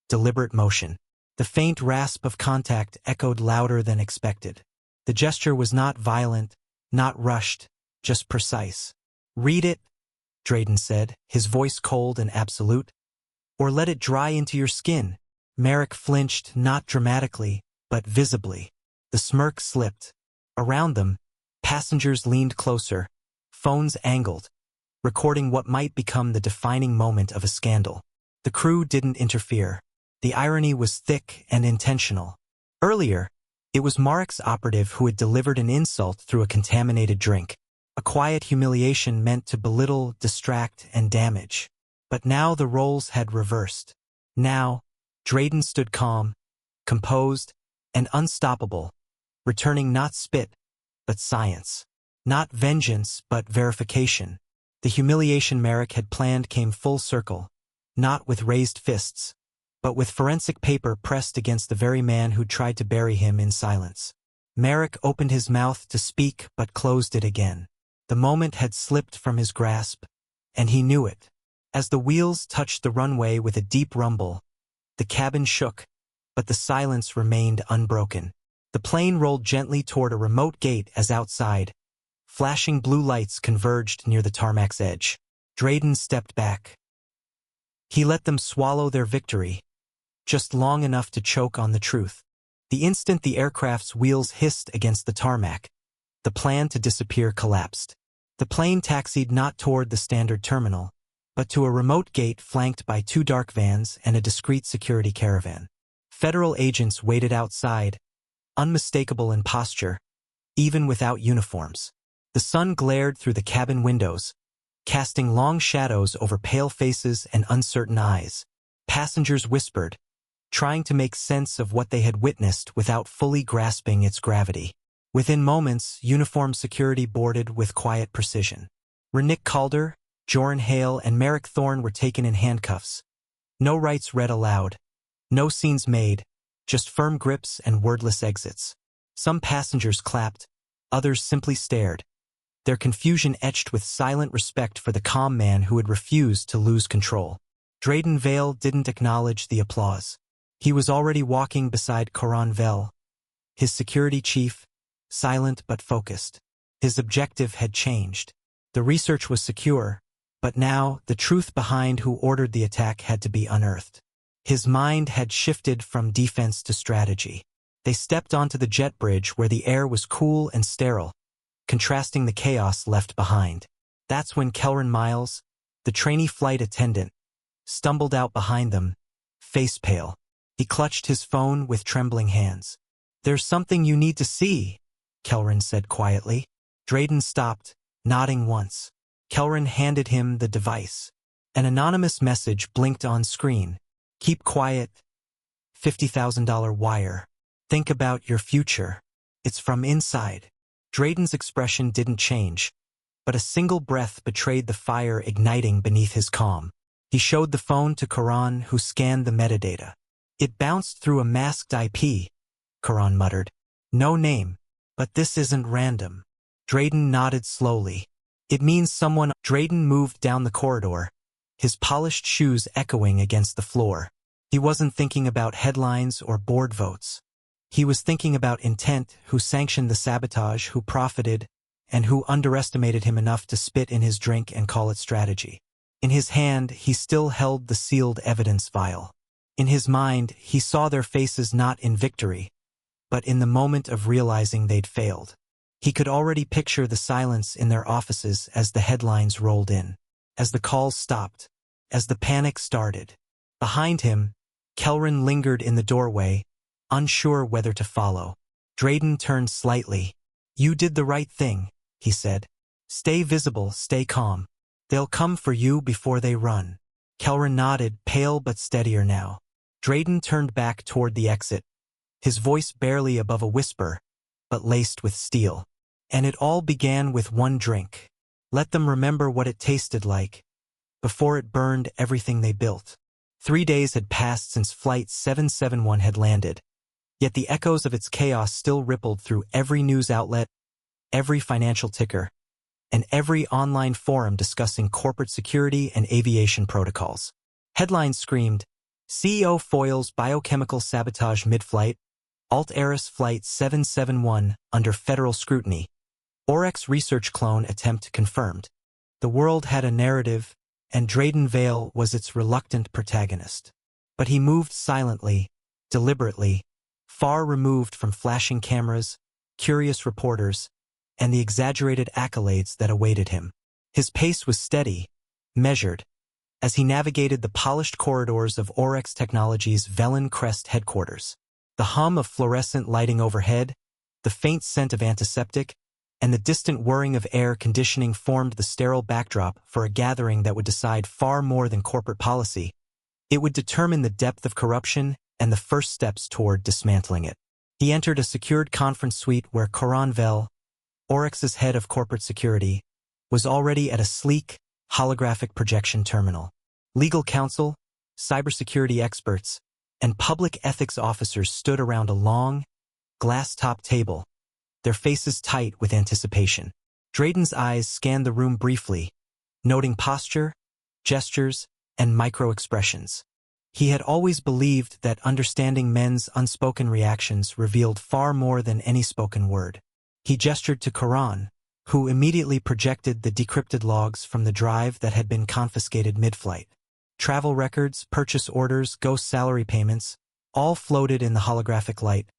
deliberate motion. The faint rasp of contact echoed louder than expected. The gesture was not violent, not rushed, just precise. "Read it," Drayden said, his voice cold and absolute. "Or let it dry into your skin." Marek flinched, not dramatically, but visibly. The smirk slipped. Around them, passengers leaned closer, phones angled, recording what might become the defining moment of a scandal. The crew didn't interfere. The irony was thick and intentional. Earlier, it was Marek's operative who had delivered an insult through a contaminated drink. A quiet humiliation meant to belittle, distract, and damage. But now the roles had reversed. Now, Drayden stood calm, composed, and unstoppable, returning not spit, but science. Not vengeance, but verification. The humiliation Marek had planned came full circle, not with raised fists, but with forensic paper pressed against the very man who tried to bury him in silence. Marek opened his mouth to speak but closed it again. The moment had slipped from his grasp, and he knew it. As the wheels touched the runway with a deep rumble, the cabin shook, but the silence remained unbroken. The plane rolled gently toward a remote gate as outside, flashing blue lights converged near the tarmac's edge. Drayden stepped back. He let them swallow their victory, just long enough to choke on the truth. The instant the aircraft's wheels hissed against the tarmac, the plan to disappear collapsed. The plane taxied not toward the standard terminal, but to a remote gate flanked by two dark vans and a discreet security caravan. Federal agents waited outside, unmistakable in posture, even without uniforms. The sun glared through the cabin windows, casting long shadows over pale faces and uncertain eyes. Passengers whispered, trying to make sense of what they had witnessed without fully grasping its gravity. Within moments, uniformed security boarded with quiet precision. Renick Calder, Joran Hale, and Merrick Thorne were taken in handcuffs. No rights read aloud. No scenes made, just firm grips and wordless exits. Some passengers clapped, others simply stared, their confusion etched with silent respect for the calm man who had refused to lose control. Drayden Vale didn't acknowledge the applause. He was already walking beside Coran Vel, his security chief, silent but focused. His objective had changed. The research was secure, but now the truth behind who ordered the attack had to be unearthed. His mind had shifted from defense to strategy. They stepped onto the jet bridge where the air was cool and sterile, contrasting the chaos left behind. That's when Kelrin Miles, the trainee flight attendant, stumbled out behind them, face pale. He clutched his phone with trembling hands. "There's something you need to see," Kelrin said quietly. Drayden stopped, nodding once. Kelrin handed him the device. An anonymous message blinked on screen. "Keep quiet. $50,000 wire. Think about your future." It's from inside. Drayden's expression didn't change, but a single breath betrayed the fire igniting beneath his calm. He showed the phone to Karan, who scanned the metadata. It bounced through a masked IP, Karan muttered. No name, but this isn't random. Drayden nodded slowly. It means someone. Drayden moved down the corridor, his polished shoes echoing against the floor. He wasn't thinking about headlines or board votes. He was thinking about intent, who sanctioned the sabotage, who profited, and who underestimated him enough to spit in his drink and call it strategy. In his hand, he still held the sealed evidence vial. In his mind, he saw their faces not in victory, but in the moment of realizing they'd failed. He could already picture the silence in their offices as the headlines rolled in, as the calls stopped, as the panic started. Behind him, Kelrin lingered in the doorway, unsure whether to follow. Drayden turned slightly. You did the right thing, he said. Stay visible, stay calm. They'll come for you before they run. Kelrin nodded, pale but steadier now. Drayden turned back toward the exit, his voice barely above a whisper, but laced with steel. And it all began with one drink. Let them remember what it tasted like, before it burned everything they built. 3 days had passed since Flight 771 had landed, yet the echoes of its chaos still rippled through every news outlet, every financial ticker, and every online forum discussing corporate security and aviation protocols. Headlines screamed, CEO foils biochemical sabotage mid-flight, Alt-Eris Flight 771 under federal scrutiny, Oryx research clone attempt confirmed. The world had a narrative, and Drayden Vale was its reluctant protagonist. But he moved silently, deliberately, far removed from flashing cameras, curious reporters, and the exaggerated accolades that awaited him. His pace was steady, measured, as he navigated the polished corridors of Oryx Technologies' Velen Crest headquarters. The hum of fluorescent lighting overhead, the faint scent of antiseptic, and the distant whirring of air conditioning formed the sterile backdrop for a gathering that would decide far more than corporate policy. It would determine the depth of corruption and the first steps toward dismantling it. He entered a secured conference suite where Karan Vell, Oryx's head of corporate security, was already at a sleek, holographic projection terminal. Legal counsel, cybersecurity experts, and public ethics officers stood around a long, glass-topped table, their faces tight with anticipation. Drayden's eyes scanned the room briefly, noting posture, gestures, and micro-expressions. He had always believed that understanding men's unspoken reactions revealed far more than any spoken word. He gestured to Karan, who immediately projected the decrypted logs from the drive that had been confiscated mid-flight. Travel records, purchase orders, ghost salary payments, all floated in the holographic light,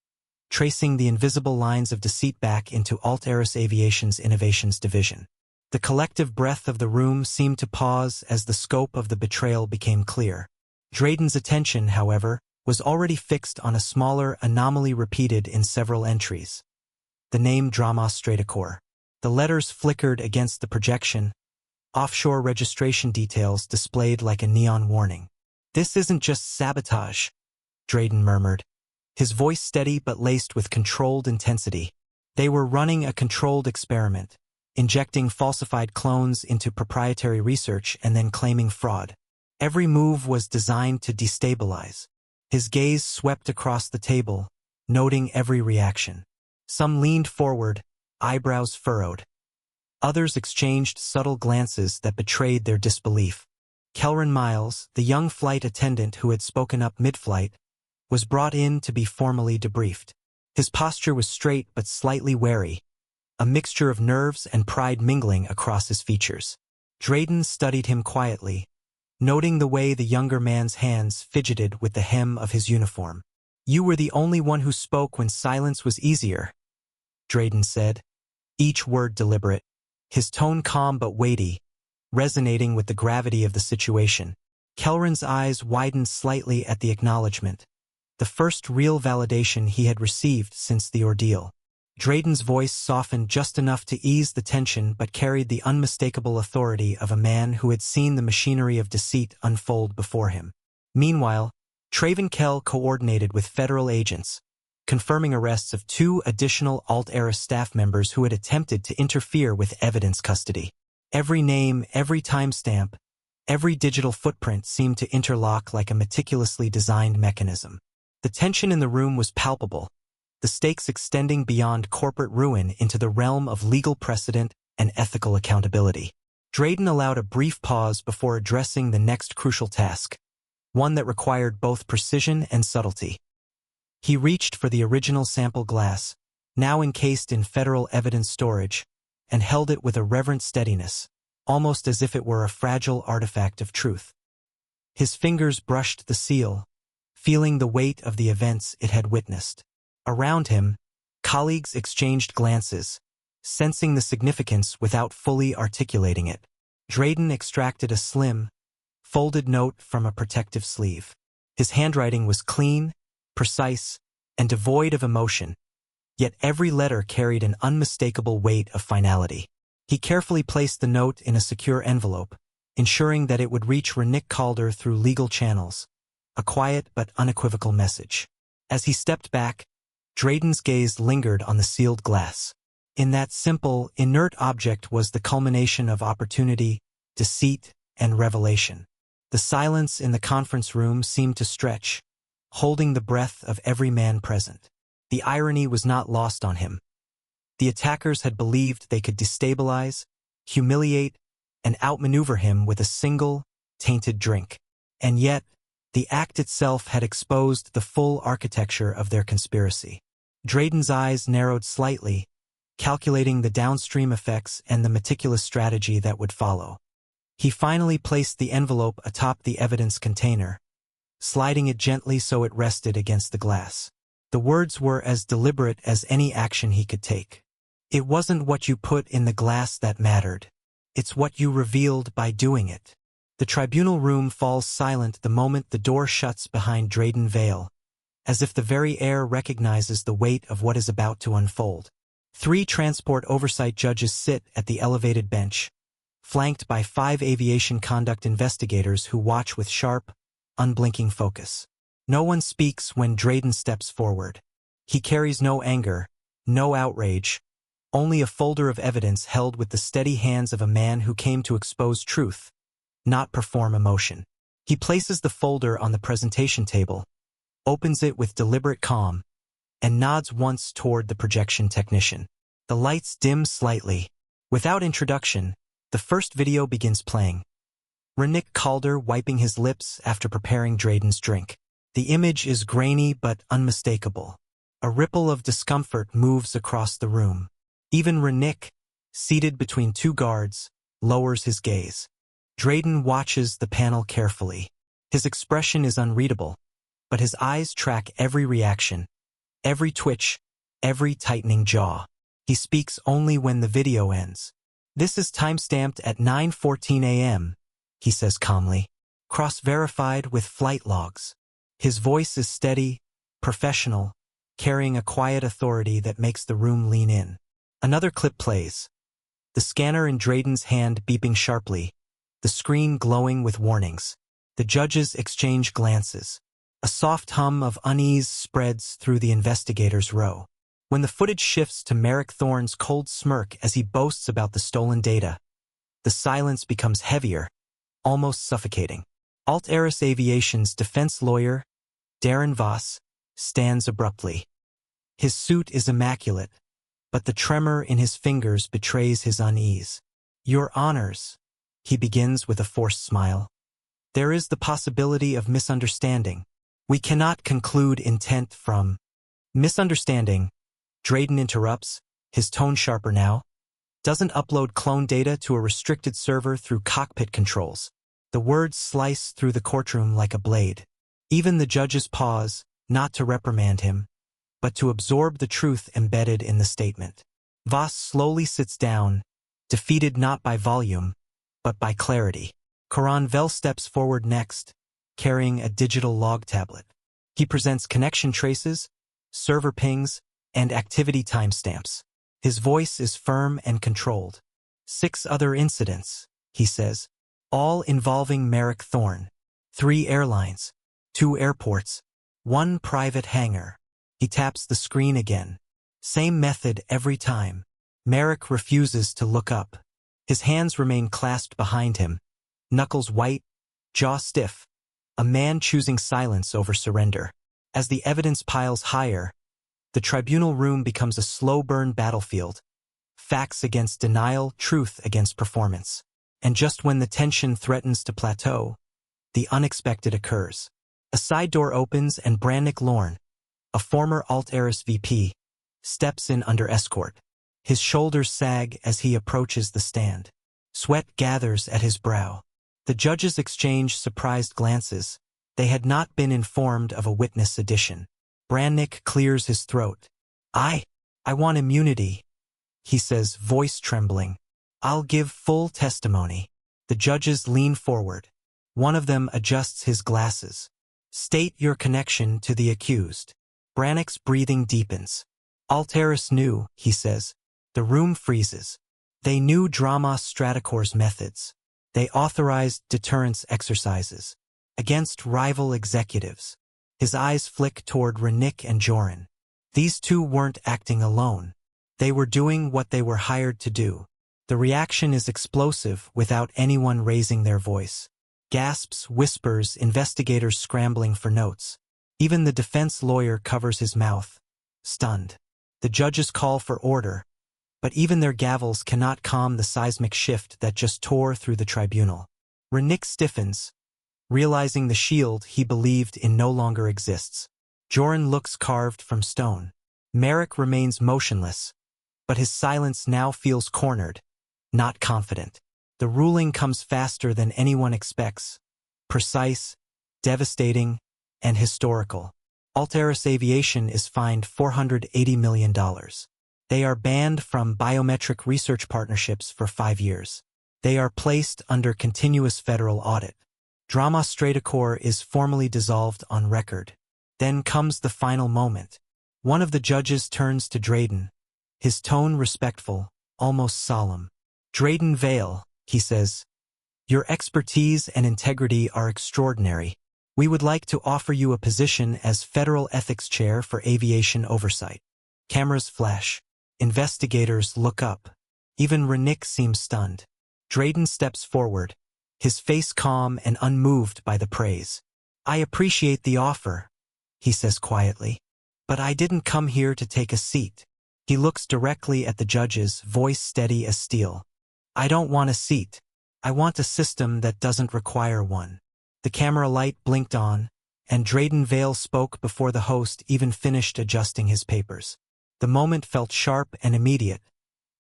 tracing the invisible lines of deceit back into Alt-Eris Aviation's Innovations Division. The collective breath of the room seemed to pause as the scope of the betrayal became clear. Drayden's attention, however, was already fixed on a smaller anomaly repeated in several entries. The name Dramos Stratacor. The letters flickered against the projection, offshore registration details displayed like a neon warning. This isn't just sabotage, Drayden murmured, his voice steady but laced with controlled intensity. They were running a controlled experiment, injecting falsified clones into proprietary research and then claiming fraud. Every move was designed to destabilize. His gaze swept across the table, noting every reaction. Some leaned forward, eyebrows furrowed. Others exchanged subtle glances that betrayed their disbelief. Kelrin Miles, the young flight attendant who had spoken up mid-flight, was brought in to be formally debriefed. His posture was straight but slightly wary, a mixture of nerves and pride mingling across his features. Drayden studied him quietly, noting the way the younger man's hands fidgeted with the hem of his uniform. You were the only one who spoke when silence was easier, Drayden said, each word deliberate, his tone calm but weighty, resonating with the gravity of the situation. Kelrin's eyes widened slightly at the acknowledgement, the first real validation he had received since the ordeal. Drayden's voice softened just enough to ease the tension but carried the unmistakable authority of a man who had seen the machinery of deceit unfold before him. Meanwhile, Traven Kell coordinated with federal agents, confirming arrests of 2 additional Alt-Era staff members who had attempted to interfere with evidence custody. Every name, every timestamp, every digital footprint seemed to interlock like a meticulously designed mechanism. The tension in the room was palpable, the stakes extending beyond corporate ruin into the realm of legal precedent and ethical accountability. Drayden allowed a brief pause before addressing the next crucial task, one that required both precision and subtlety. He reached for the original sample glass, now encased in federal evidence storage, and held it with a reverent steadiness, almost as if it were a fragile artifact of truth. His fingers brushed the seal, feeling the weight of the events it had witnessed. Around him, colleagues exchanged glances, sensing the significance without fully articulating it. Drayden extracted a slim, folded note from a protective sleeve. His handwriting was clean, precise, and devoid of emotion, yet every letter carried an unmistakable weight of finality. He carefully placed the note in a secure envelope, ensuring that it would reach Renick Calder through legal channels, a quiet but unequivocal message. As he stepped back, Drayden's gaze lingered on the sealed glass. In that simple, inert object was the culmination of opportunity, deceit, and revelation. The silence in the conference room seemed to stretch, holding the breath of every man present. The irony was not lost on him. The attackers had believed they could destabilize, humiliate, and outmaneuver him with a single, tainted drink. And yet, the act itself had exposed the full architecture of their conspiracy. Drayden's eyes narrowed slightly, calculating the downstream effects and the meticulous strategy that would follow. He finally placed the envelope atop the evidence container, sliding it gently so it rested against the glass. The words were as deliberate as any action he could take. It wasn't what you put in the glass that mattered. It's what you revealed by doing it. The tribunal room falls silent the moment the door shuts behind Drayden Vale, as if the very air recognizes the weight of what is about to unfold. 3 transport oversight judges sit at the elevated bench, flanked by 5 aviation conduct investigators who watch with sharp, unblinking focus. No one speaks when Drayden steps forward. He carries no anger, no outrage, only a folder of evidence held with the steady hands of a man who came to expose truth, not perform emotion. He places the folder on the presentation table, opens it with deliberate calm, and nods once toward the projection technician. The lights dim slightly. Without introduction, the first video begins playing. Renick Calder wiping his lips after preparing Drayden's drink. The image is grainy but unmistakable. A ripple of discomfort moves across the room. Even Renick, seated between 2 guards, lowers his gaze. Drayden watches the panel carefully. His expression is unreadable, but his eyes track every reaction, every twitch, every tightening jaw. He speaks only when the video ends. "This is timestamped at 9:14 a.m., he says calmly, cross-verified with flight logs. His voice is steady, professional, carrying a quiet authority that makes the room lean in. Another clip plays. The scanner in Drayden's hand beeping sharply, the screen glowing with warnings. The judges exchange glances. A soft hum of unease spreads through the investigators' row. When the footage shifts to Merrick Thorne's cold smirk as he boasts about the stolen data, the silence becomes heavier, almost suffocating. Alt-Eris Aviation's defense lawyer, Darren Voss, stands abruptly. His suit is immaculate, but the tremor in his fingers betrays his unease. "Your Honors," he begins with a forced smile. "There is the possibility of misunderstanding. We cannot conclude intent from..." "Misunderstanding," Drayden interrupts, his tone sharper now, "doesn't upload clone data to a restricted server through cockpit controls." The words slice through the courtroom like a blade. Even the judges pause, not to reprimand him, but to absorb the truth embedded in the statement. Voss slowly sits down, defeated not by volume, but by clarity. Coran Vel steps forward next, carrying a digital log tablet. He presents connection traces, server pings, and activity timestamps. His voice is firm and controlled. 6 other incidents, he says, all involving Merrick Thorne. 3 airlines, 2 airports, 1 private hangar. He taps the screen again. Same method every time. Merrick refuses to look up. His hands remain clasped behind him, knuckles white, jaw stiff. A man choosing silence over surrender. As the evidence piles higher, the tribunal room becomes a slow-burn battlefield. Facts against denial, truth against performance. And just when the tension threatens to plateau, the unexpected occurs. A side door opens and Brannick Lorne, a former Alt-Eris VP, steps in under escort. His shoulders sag as he approaches the stand. Sweat gathers at his brow. The judges exchange surprised glances. They had not been informed of a witness addition. Brannick clears his throat. I want immunity, he says, voice trembling. I'll give full testimony. The judges lean forward. One of them adjusts his glasses. State your connection to the accused. Brannick's breathing deepens. Alteris knew, he says. The room freezes. They knew Drama Stratocor's methods. They authorized deterrence exercises against rival executives. His eyes flick toward Renick and Joran. These two weren't acting alone. They were doing what they were hired to do. The reaction is explosive without anyone raising their voice. Gasps, whispers, investigators scrambling for notes. Even the defense lawyer covers his mouth, stunned. The judges call for order, but even their gavels cannot calm the seismic shift that just tore through the tribunal. Renick stiffens, realizing the shield he believed in no longer exists. Joran looks carved from stone. Merrick remains motionless, but his silence now feels cornered, not confident. The ruling comes faster than anyone expects. Precise, devastating, and historical. Alteris Aviation is fined $480 million. They are banned from biometric research partnerships for 5 years. They are placed under continuous federal audit. Drama Stratocor is formally dissolved on record. Then comes the final moment. One of the judges turns to Drayden, his tone respectful, almost solemn. Drayden Vale, he says, your expertise and integrity are extraordinary. We would like to offer you a position as Federal Ethics Chair for Aviation Oversight. Cameras flash. Investigators look up. Even Renick seems stunned. Drayden steps forward, his face calm and unmoved by the praise. I appreciate the offer, he says quietly, but I didn't come here to take a seat. He looks directly at the judges, voice steady as steel. I don't want a seat. I want a system that doesn't require one. The camera light blinked on, and Drayden Vale spoke before the host even finished adjusting his papers. The moment felt sharp and immediate,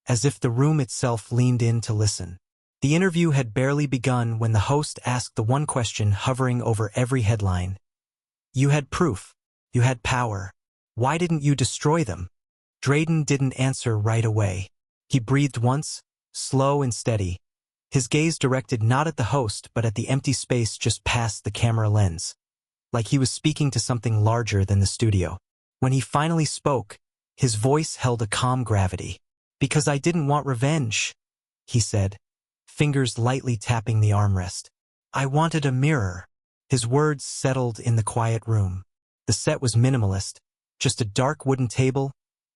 as if the room itself leaned in to listen. The interview had barely begun when the host asked the one question hovering over every headline. You had proof. You had power. Why didn't you destroy them? Drayden didn't answer right away. He breathed once, slow and steady, his gaze directed not at the host but at the empty space just past the camera lens, like he was speaking to something larger than the studio. When he finally spoke, his voice held a calm gravity. Because I didn't want revenge, he said, fingers lightly tapping the armrest. I wanted a mirror. His words settled in the quiet room. The set was minimalist, just a dark wooden table,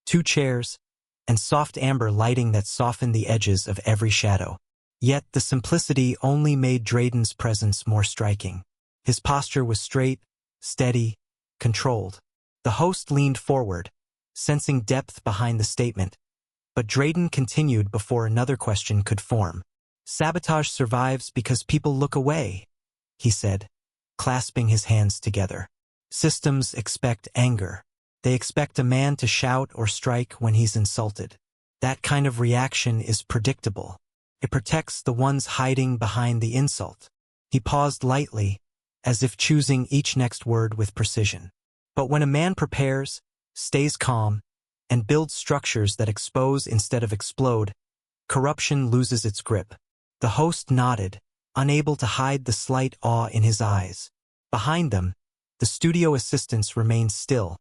2 chairs, and soft amber lighting that softened the edges of every shadow. Yet the simplicity only made Drayden's presence more striking. His posture was straight, steady, controlled. The host leaned forward, sensing depth behind the statement, but Drayden continued before another question could form. Sabotage survives because people look away, he said, clasping his hands together. Systems expect anger. They expect a man to shout or strike when he's insulted. That kind of reaction is predictable. It protects the ones hiding behind the insult. He paused lightly, as if choosing each next word with precision. But when a man prepares, stays calm, and builds structures that expose instead of explode, corruption loses its grip. The host nodded, unable to hide the slight awe in his eyes. Behind them, the studio assistants remained still,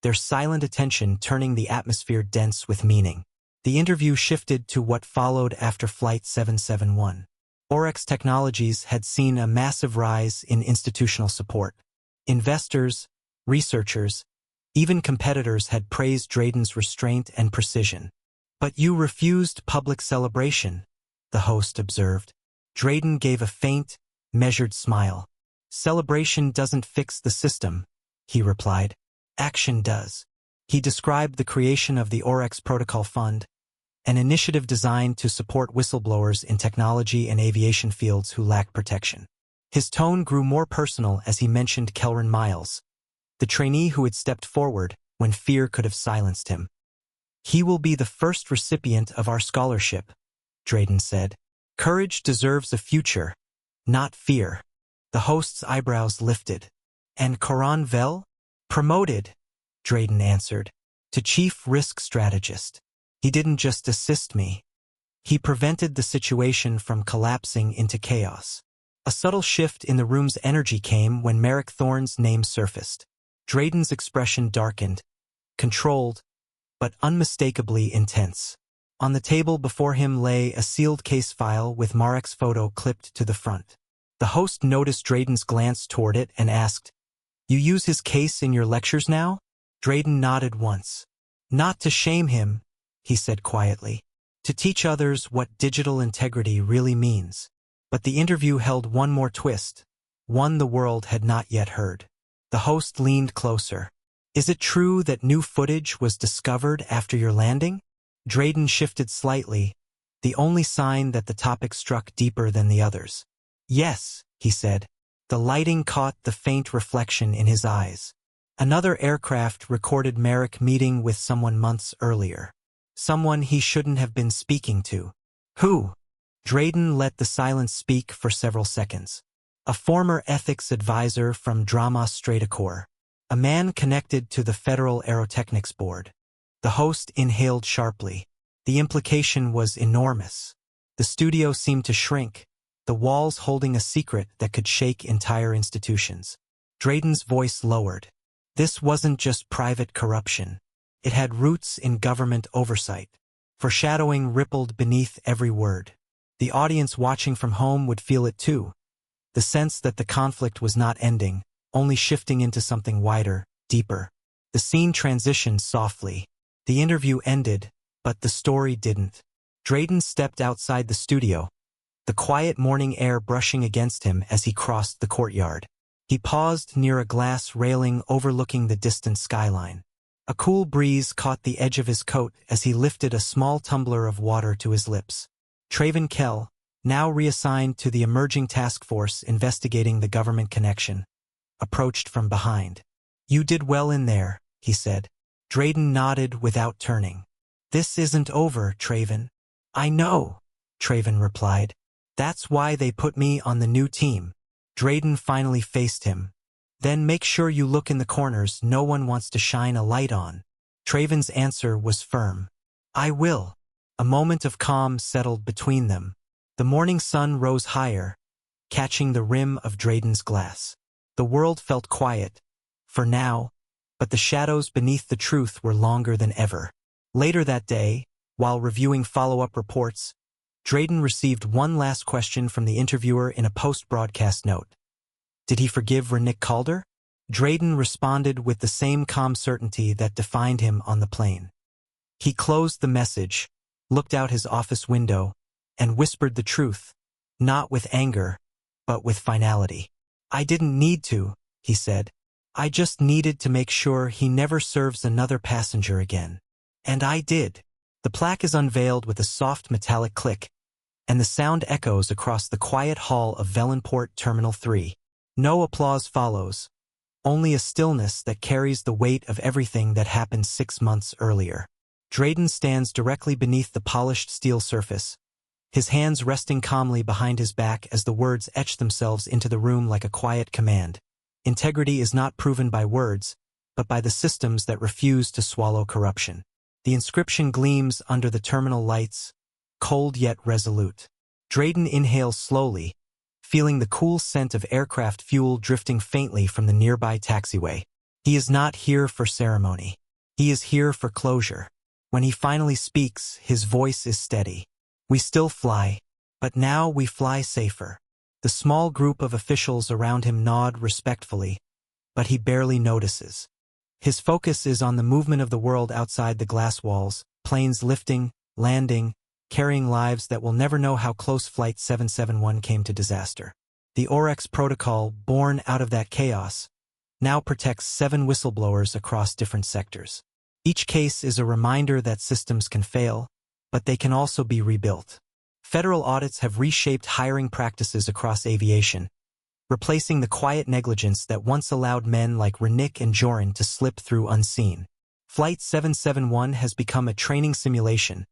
their silent attention turning the atmosphere dense with meaning. The interview shifted to what followed after Flight 771. Oryx Technologies had seen a massive rise in institutional support. Investors, researchers, Even competitors had praised Drayden's restraint and precision. "But you refused public celebration," the host observed. Drayden gave a faint, measured smile. "Celebration doesn't fix the system," he replied. "Action does." He described the creation of the Orex Protocol Fund, an initiative designed to support whistleblowers in technology and aviation fields who lack protection. His tone grew more personal as he mentioned Kelrin Miles, the trainee who had stepped forward when fear could have silenced him. "He will be the first recipient of our scholarship," Drayden said. "Courage deserves a future, not fear." The host's eyebrows lifted. "And Coran Vel?" "Promoted," Drayden answered, "to Chief Risk Strategist. He didn't just assist me. He prevented the situation from collapsing into chaos." A subtle shift in the room's energy came when Merrick Thorne's name surfaced. Drayden's expression darkened, controlled, but unmistakably intense. On the table before him lay a sealed case file with Marek's photo clipped to the front. The host noticed Drayden's glance toward it and asked, "You use his case in your lectures now?" Drayden nodded once. "Not to shame him," he said quietly, "to teach others what digital integrity really means." But the interview held one more twist, one the world had not yet heard. The host leaned closer. "Is it true that new footage was discovered after your landing?" Drayden shifted slightly, the only sign that the topic struck deeper than the others. "Yes," he said. The lighting caught the faint reflection in his eyes. Another aircraft recorded Merrick meeting with someone months earlier. Someone he shouldn't have been speaking to. "Who?" Drayden let the silence speak for several seconds. "A former ethics advisor from Drama Stratacor. A man connected to the Federal Aerotechnics Board." The host inhaled sharply. The implication was enormous. The studio seemed to shrink, the walls holding a secret that could shake entire institutions. Drayden's voice lowered. This wasn't just private corruption. It had roots in government oversight. Foreshadowing rippled beneath every word. The audience watching from home would feel it too. The sense that the conflict was not ending, only shifting into something wider, deeper. The scene transitioned softly. The interview ended, but the story didn't. Drayden stepped outside the studio, the quiet morning air brushing against him as he crossed the courtyard. He paused near a glass railing overlooking the distant skyline. A cool breeze caught the edge of his coat as he lifted a small tumbler of water to his lips. Traven Kell, now reassigned to the emerging task force investigating the government connection, approached from behind. "You did well in there," he said. Drayden nodded without turning. "This isn't over, Traven." "I know," Traven replied. "That's why they put me on the new team." Drayden finally faced him. "Then make sure you look in the corners no one wants to shine a light on." Traven's answer was firm. "I will." A moment of calm settled between them. The morning sun rose higher, catching the rim of Drayden's glass. The world felt quiet, for now, but the shadows beneath the truth were longer than ever. Later that day, while reviewing follow-up reports, Drayden received one last question from the interviewer in a post-broadcast note. Did he forgive Renick Calder? Drayden responded with the same calm certainty that defined him on the plane. He closed the message, looked out his office window, and whispered the truth, not with anger, but with finality. "I didn't need to," he said. "I just needed to make sure he never serves another passenger again. And I did." The plaque is unveiled with a soft metallic click, and the sound echoes across the quiet hall of Valenport Terminal 3. No applause follows, only a stillness that carries the weight of everything that happened 6 months earlier. Drayden stands directly beneath the polished steel surface, his hands resting calmly behind his back as the words etch themselves into the room like a quiet command. Integrity is not proven by words, but by the systems that refuse to swallow corruption. The inscription gleams under the terminal lights, cold yet resolute. Drayden inhales slowly, feeling the cool scent of aircraft fuel drifting faintly from the nearby taxiway. He is not here for ceremony. He is here for closure. When he finally speaks, his voice is steady. "We still fly, but now we fly safer." The small group of officials around him nod respectfully, but he barely notices. His focus is on the movement of the world outside the glass walls, planes lifting, landing, carrying lives that will never know how close Flight 771 came to disaster. The Orex protocol, born out of that chaos, now protects 7 whistleblowers across different sectors. Each case is a reminder that systems can fail, but they can also be rebuilt. Federal audits have reshaped hiring practices across aviation, replacing the quiet negligence that once allowed men like Renick and Joran to slip through unseen. Flight 771 has become a training simulation,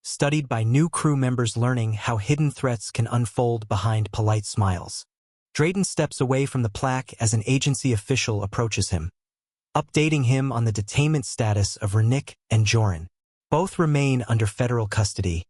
studied by new crew members learning how hidden threats can unfold behind polite smiles. Drayton steps away from the plaque as an agency official approaches him, updating him on the detainment status of Renick and Joran. Both remain under federal custody.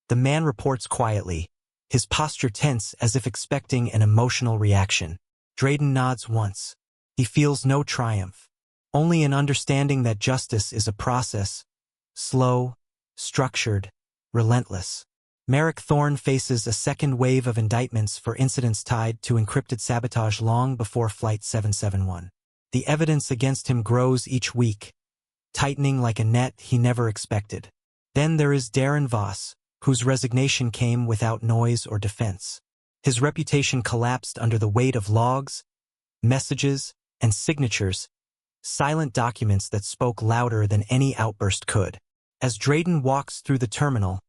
The man reports quietly, his posture tense as if expecting an emotional reaction. Drayton nods once. He feels no triumph, only an understanding that justice is a process, slow, structured, relentless. Merrick Thorne faces a second wave of indictments for incidents tied to encrypted sabotage long before Flight 771. The evidence against him grows each week, tightening like a net he never expected. Then there is Darren Voss, whose resignation came without noise or defense. His reputation collapsed under the weight of logs, messages, and signatures, silent documents that spoke louder than any outburst could. As Drayton walks through the terminal,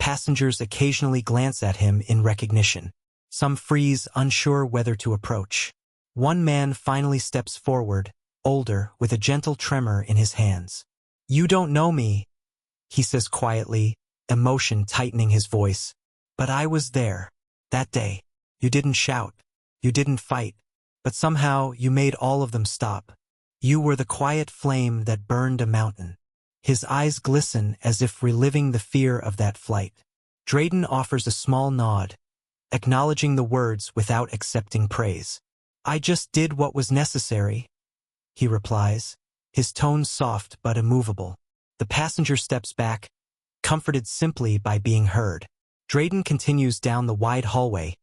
passengers occasionally glance at him in recognition. Some freeze, unsure whether to approach. One man finally steps forward, older, with a gentle tremor in his hands. "You don't know me," he says quietly, emotion tightening his voice. "But I was there. That day. You didn't shout. You didn't fight. But somehow you made all of them stop. You were the quiet flame that burned a mountain." His eyes glisten as if reliving the fear of that flight. Drayton offers a small nod, acknowledging the words without accepting praise. "I just did what was necessary," he replies, his tone soft but immovable. The passenger steps back, comforted simply by being heard. Drayton continues down the wide hallway,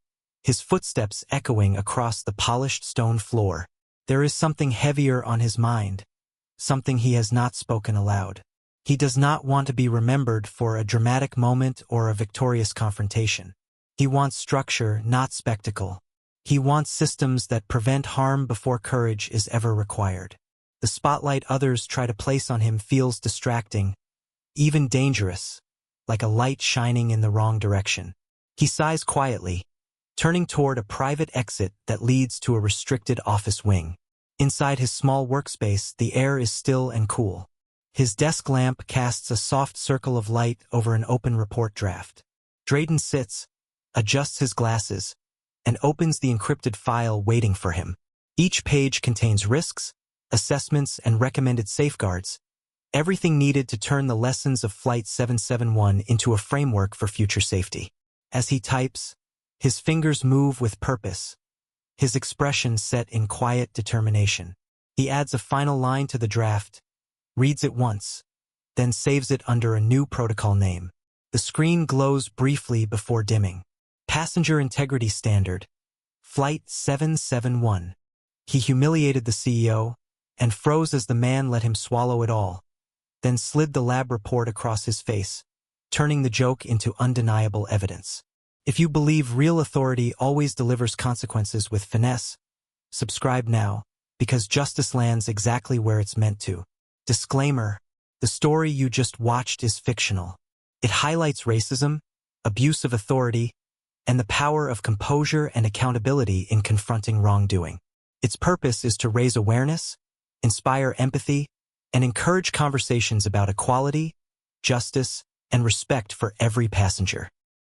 his footsteps echoing across the polished stone floor. There is something heavier on his mind, something he has not spoken aloud. He does not want to be remembered for a dramatic moment or a victorious confrontation. He wants structure, not spectacle. He wants systems that prevent harm before courage is ever required. The spotlight others try to place on him feels distracting, even dangerous, like a light shining in the wrong direction. He sighs quietly, turning toward a private exit that leads to a restricted office wing. Inside his small workspace, the air is still and cool. His desk lamp casts a soft circle of light over an open report draft. Drayton sits, adjusts his glasses, and opens the encrypted file waiting for him. Each page contains risks, assessments, and recommended safeguards, everything needed to turn the lessons of Flight 771 into a framework for future safety. As he types, his fingers move with purpose, his expression set in quiet determination. He adds a final line to the draft, reads it once, then saves it under a new protocol name. The screen glows briefly before dimming. Passenger Integrity Standard, Flight 771. He humiliated the CEO and froze as the man let him swallow it all, then slid the lab report across his face, turning the joke into undeniable evidence. If you believe real authority always delivers consequences with finesse, subscribe now, because justice lands exactly where it's meant to. Disclaimer: the story you just watched is fictional. It highlights racism, abuse of authority, and the power of composure and accountability in confronting wrongdoing. Its purpose is to raise awareness, inspire empathy, and encourage conversations about equality, justice, and respect for every passenger.